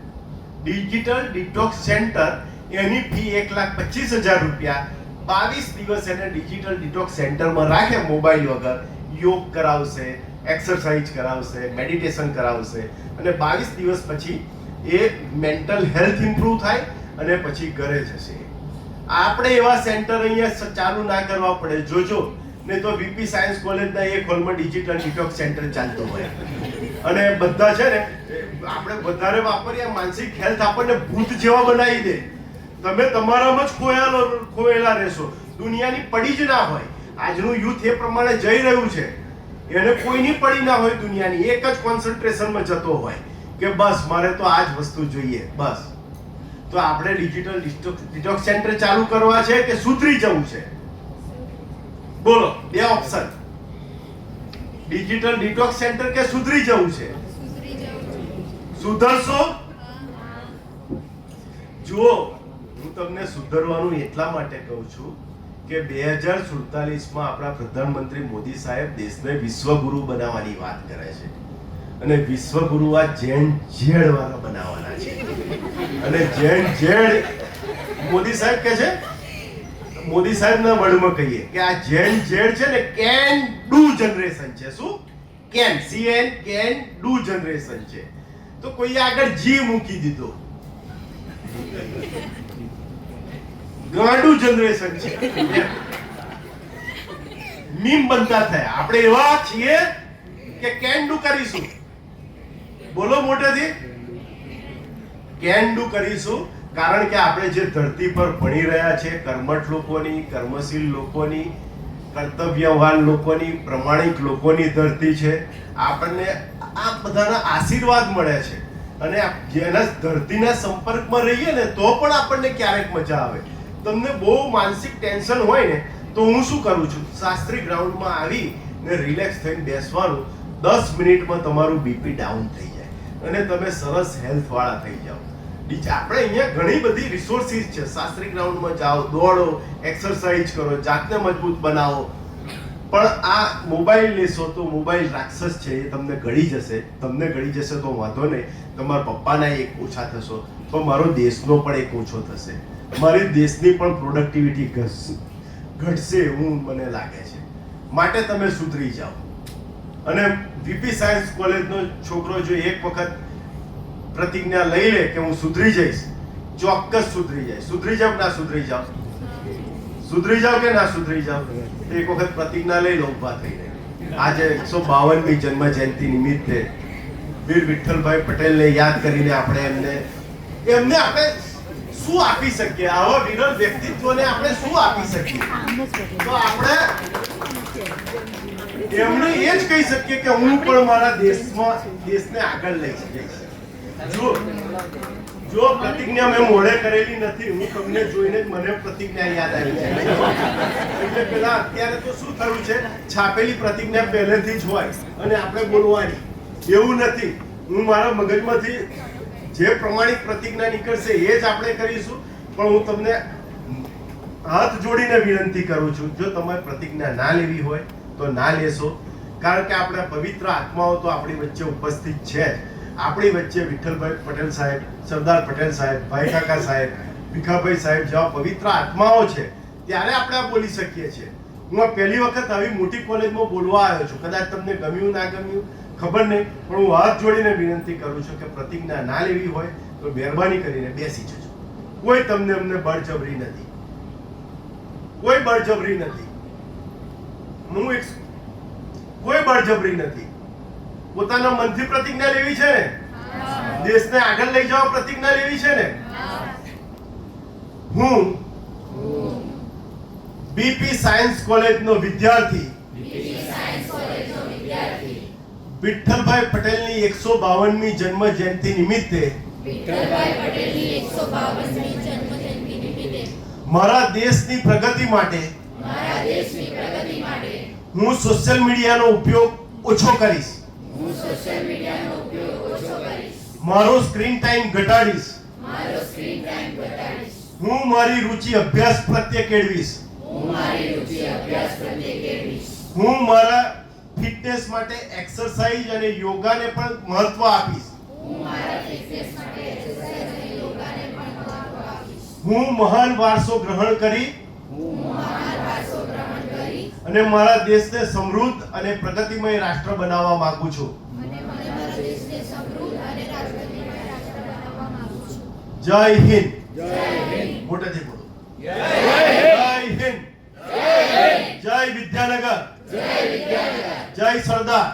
ડિજિટલ ડિટોક્સ સેન્ટર, એની ફી 1,25,000 રૂપિયા. 22 દિવસ એને ડિજિટલ ડિટોક્સ સેન્ટરમાં રાખે, મોબાઈલ વગર યોગ કરાવશે, એક્સરસાઇઝ કરાવશે, મેડિટેશન કરાવશે, અને 22 દિવસ પછી એ મેન્ટલ હેલ્થ ઇમ્પ્રૂવ થાય અને પછી ઘરે જશે. આપણે એવા સેન્ટર અહીંયા ચાલુ ના કરવા પડે. જોજો, ને તો વીપી સાયન્સ કોલેજના એક હોલમાં ડિજિટલ ડિટોક્સ સેન્ટર ચાલતું હોય, અને બધા છે ને આપણે વધારે વાપરીએ, માનસિક હેલ્થ આપણને ભૂત જેવા બનાવી દે. તમે તમારામાં જ ખોયેલા રહેશો, દુનિયાની પડી જ ના હોય. આજનું યુથ એ પ્રમાણે જઈ રહ્યું છે, એને કોઈની પડી ના હોય દુનિયાની, એક જ કોન્સન્ટ્રેશનમાં જતો હોય કે બસ મારે તો આ જ વસ્તુ જોઈએ બસ. તો આપણે ડિજિટલ ડિટોક્સ સેન્ટર ચાલુ કરવા છે કે સુધરી જવું છે? બોલો, 2 ઓપ્શન. ડિજિટલ ડિટોક્સ સેન્ટર કે સુધરી જવું છે? સુધરશો? જુઓ, હું તમને સુધરવાનું એટલા માટે કહું છું કે 2047માં આપણા પ્રધાનમંત્રી મોદી સાહેબ દેશને વિશ્વગુરુ બનાવવાની વાત કરે છે, અને વિશ્વગુરુ આ જૈન ઝેડ વાળા બનાવવાના છે. અને જૈન ઝેડ મોદી સાહેબ કહે છે, મોદી સાહેબના વર્ડમાં કહીએ કે આ જૈન ઝેડ છે ને કેન ડુ જનરેશન છે. શું? Can, CN, can do generation છે. તો કોઈ આગળ જી મૂકી દીધો, ગાંડુ જનરેશન છે. મીમ બનતા થયા. આપણે એવા છીએ કે કેન ડુ કરીશું. બોલો મોટેથી, કેન ડુ કરીશું. કારણ કે આપણે જે ધરતી પર ભણી રહ્યા છે, કર્મઠ લોકોની, કર્મશીલ લોકોની, કર્તવ્યવાન લોકોની, પ્રમાણિક લોકોની ધરતી છે. આપણને આ બધાના આશીર્વાદ મળે છે, અને જેના ધરતીના સંપર્કમાં રહીએ ને તો પણ આપણને ક્યારેક મજા આવે. તમને બહુ માનસિક ટેન્શન હોય ને તો હું શું કરું છું, શાસ્ત્રી ગ્રાઉન્ડમાં આવી ને રિલેક્સ થઈને બેસવાનું, 10 મિનિટમાં તમારું બીપી ડાઉન થઈ જાય અને તમે સરસ હેલ્થવાળા થઈ જાઓ. આપણે અહીંયા ઘણી બધી રિસોર્સિસ છે. શાસ્ત્રી ગ્રાઉન્ડમાં જાઓ, દોડો, એક્સરસાઇઝ કરો, જાતને મજબૂત બનાવો. પણ આ મોબાઈલ લેશો તો મોબાઈલ રાક્ષસ છે, એ તમને ગળી જશે. તમને ગળી જશે તો વાંધો નહીં, તમારા પપ્પાના એક ઓછા થશો તો મારો દેશનો પણ એક ઓછો થશે, મારી દેશની પણ પ્રોડક્ટિવિટી ઘટશે એવું મને લાગે છે. માટે તમે સુધરી જાઓ. અને વીપી સાયન્સ કોલેજનો છોકરો જો એક વખત પ્રતિજ્ઞા લઈ લે કે હું સુધરી જઈશ, ચોક્કસ સુધરી જાય. સુધરી જાવ ના સુધરી જાવ? સુધરી જાવ કે ના સુધરી જાવ? એક વખત પ્રતિજ્ઞા લઈ લો ઊભા થઈને. આજે 152મી જન્મ જયંતિ નિમિત્તે વીર વિઠ્ઠલભાઈ પટેલને યાદ કરીને આપણે એમને આપણે શું આપી શકીએ? આવા વિરલ વ્યક્તિત્વને આપણે શું આપી શકીએ? તો આપણે એમને એ જ કહી શકીએ કે હું પણ મારા દેશને આગળ લઈ શકીશ. જો પ્રતિજ્ઞા મેં મોડે કરેલી નથી, હું તમને જોઈને જ મને પ્રતિજ્ઞા યાદ આવી જાય. એટલે પેલા અત્યારે તો શું થયું છે, છાપેલી પ્રતિજ્ઞા પહેલેથી જ હોય અને આપણે બોલવાની એવું નથી. હું મારા મગજમાંથી જે પ્રમાણિક પ્રતિજ્ઞા નીકળશે એ જ આપણે કરીશું. પણ હું તમને હાથ જોડીને વિનંતી કરું છું, જો તમારે પ્રતિજ્ઞા ના લેવી હોય તો ના લેશો. કારણ કે આપણા પવિત્ર આત્માઓ તો આપણી વચ્ચે ઉપસ્થિત છે જ. આપણી વચ્ચે વિઠ્ઠલભાઈ પટેલ સાહેબ, સરદાર પટેલ સાહેબ, ભાઈ કાકા સાહેબ, ભીખાભાઈ સાહેબ જેવા પવિત્ર આત્માઓ છે, ત્યારે આપણે આ બોલી શકીએ છીએ. હું આ પહેલી વખત આવી મોટી કોલેજમાં બોલવા આવ્યો છું. કદાચ તમને ગમ્યું ના ગમ્યું ખબર નહીં, પણ હું હાથ જોડીને વિનંતી કરું છું કે પ્રતિજ્ઞા ના લેવી હોય તો મહેરબાની કરીને બેસી જજો. કોઈ તમને અમને બળજબરી નથી, કોઈ બળજબરી નથી. કોઈ બળજબરી નથી. પોતાના મનથી પ્રતિજ્ઞા લેવી છે ને, દેશને આગળ લઈ જવા પ્રતિજ્ઞા લેવી છે ને. હું બીપી સાયન્સ કોલેજનો વિદ્યાર્થી વિઠ્ઠલભાઈ પટેલની 152મી જન્મ જયંતિ નિમિત્તે મારા દેશની પ્રગતિ માટે હું સોશિયલ મીડિયાનો ઉપયોગ ઓછો કરીશ. મારો સ્ક્રીન ટાઈમ ઘટાડીશ. હું મારી રુચિ અભ્યાસ પ્રત્યે કેળવીશ. હું મારા ફિટનેસ માટે એક્સરસાઇઝ અને યોગાને પણ મહત્વ આપીશ. હું મહાન વારસો ગ્રહણ કરી અને મારા દેશને સમૃદ્ધ અને પ્રગતિમય રાષ્ટ્ર બનાવવા માંગુ છું. જય હિન્દ. મોટેથી બોલો. જય હિન્દ. જય વિદ્યાનગર. જય સરદાર.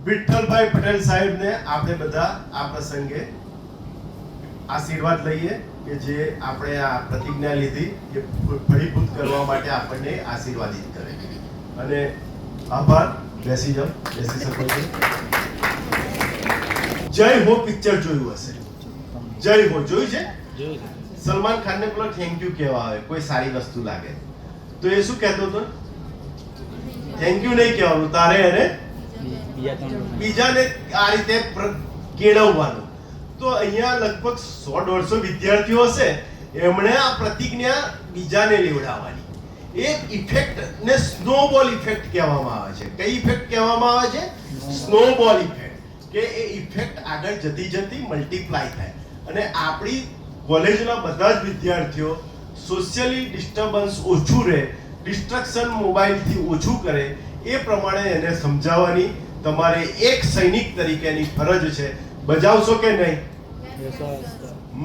વિઠ્ઠલભાઈ પટેલ સાહેબને આપણે બધા આ પ્રસંગે આશીર્વાદ લઈએ કે જે આપણે આ પ્રતિજ્ઞા લીધી એ ફળીભૂત કરવા માટે આપણને આશીર્વાદિત કરે. અને આભાર. બેસી જાઓ, બેસી શકો છો. જય હો પિક્ચર જોયું હશે? જય હો જોયું છે? સલમાન ખાનને પેલો થેન્ક યુ કહેવા આવે કોઈ સારી વસ્તુ લાગે તો એ શું કહેતો હતો? થેન્ક યુ નહીં કહેવાનું, તારે એને બીજાને આ રીતે કેળવવાનું. તો અહીંયા લગભગ 100-150 વિદ્યાર્થીઓ હશે, એમણે આ પ્રતિજ્ઞા બીજાને લેવડાવવાની. એક ઇફેક્ટ ને સ્નોબોલ ઇફેક્ટ કહેવામાં આવે છે. કઈ ઇફેક્ટ કહેવામાં આવે છે? Snowball effect. કે એ ઇફેક્ટ આગળ જતી જતી મલ્ટીપ્લાય થાય અને આપણી કોલેજના બધા જ વિદ્યાર્થીઓ સોશિયલી ડિસ્ટર્બન્સ ઓછું રહે, ડિસ્ટ્રક્શન મોબાઈલથી ઓછું કરે, એ પ્રમાણે એને સમજાવવાની તમારે એક સૈનિક તરીકેની ફરજ છે. બજાવશો કે નહીં?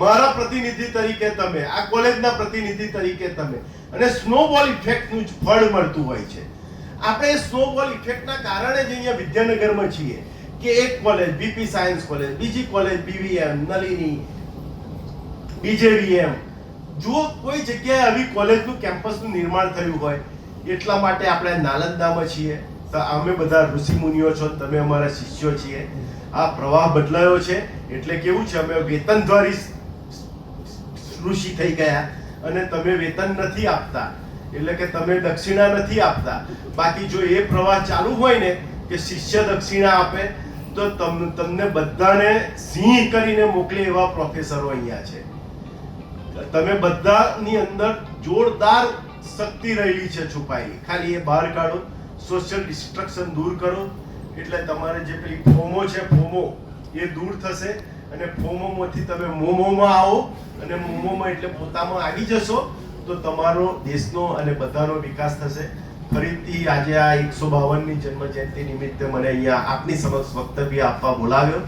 મારા પ્રતિનિધિ તરીકે તમે, આ કોલેજના પ્રતિનિધિ તરીકે તમે. અને સ્નોબોલ ઇફેક્ટનું જ ફળ મળતું હોય છે. આપણે સ્નોબોલ ઇફેક્ટના કારણે જ અહીંયા વિદ્યાનગરમાં છીએ કે એક કોલેજ બીપી સાયન્સ કોલેજ, બીજી કોલેજ બીવીએમ, નલિની, બીજેવીએમ, જો કોઈ જગ્યાએ આવી કોલેજનું કેમ્પસનું નિર્માણ થયું હોય એટલા માટે આપણે નાલંદામાં છીએ. તો અમે બધા ઋષિ મુનિઓ છો, તમે અમારા શિષ્યો છીએ. આ પ્રવાહ બદલાયો છે એટલે કેવું છે, અમે વેતનધારી ઋષિ થઈ ગયા અને તમે વેતન નથી આપતા, એટલે કે તમે દક્ષિણા નથી આપતા. બાકી જો એ પ્રવાહ ચાલુ હોય ને કે શિષ્ય દક્ષિણા આપે, તો તમને બધાને સિંહ કરીને મોકલે એવા પ્રોફેસરો અહીંયા છે. તમે બધાની અંદર જોરદાર શક્તિ રહેલી છે છુપાયેલી, ખાલી એ બહાર કાઢો, સોશિયલ ડિસ્ટ્રક્શન દૂર કરો, એટલે તમારે જે પેલી ફોમો છે, ફોમો એ દૂર થશે. અને ફોમોમાંથી તમે મોમોમાં આવો, અને મોમોમાં એટલે પોતામાં આવી જશો, તો તમારો દેશનો અને બધાનો વિકાસ થશે. ફરીથી આજે આ 152ની જન્મ જયંતિ નિમિત્તે મને અહીંયા આપની સમક્ષ વક્તવ્ય આપવા બોલાવ્યો,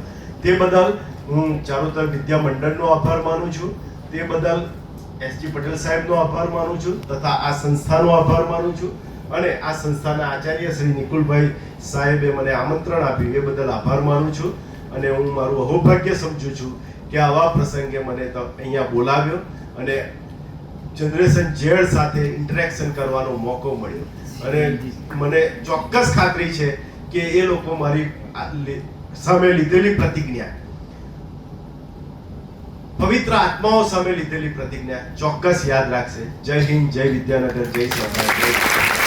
તે બદલ હું ચારુતર વિદ્યા મંડળનો આભાર માનું છું. તે બદલ એસજી પટેલ સાહેબનો આભાર માનું છું, તથા આ સંસ્થાનો આભાર માનું છું. અને આ સંસ્થાના આચાર્ય શ્રી નિકુલભાઈ સાહેબે મને આમંત્રણ આપ્યું, એ બદલ આભાર માનું છું. અને હું મારું અહોભાગ્ય સમજું છું કે આવા પ્રસંગે મને અહીંયા બોલાવ્યો અને જનરેશન ઝેડ સાથે ઇન્ટરેક્શન કરવાનો મોકો મળ્યો. અને મને ચોક્કસ ખાતરી છે કે એ લોકો મારી સામે લીધેલી પ્રતિજ્ઞા, પવિત્ર આત્માઓ સામે લીધેલી પ્રતિજ્ઞા ચોક્કસ યાદ રાખશે. જય હિન્દ, જય વિદ્યાનગર, જય સરદાર, જય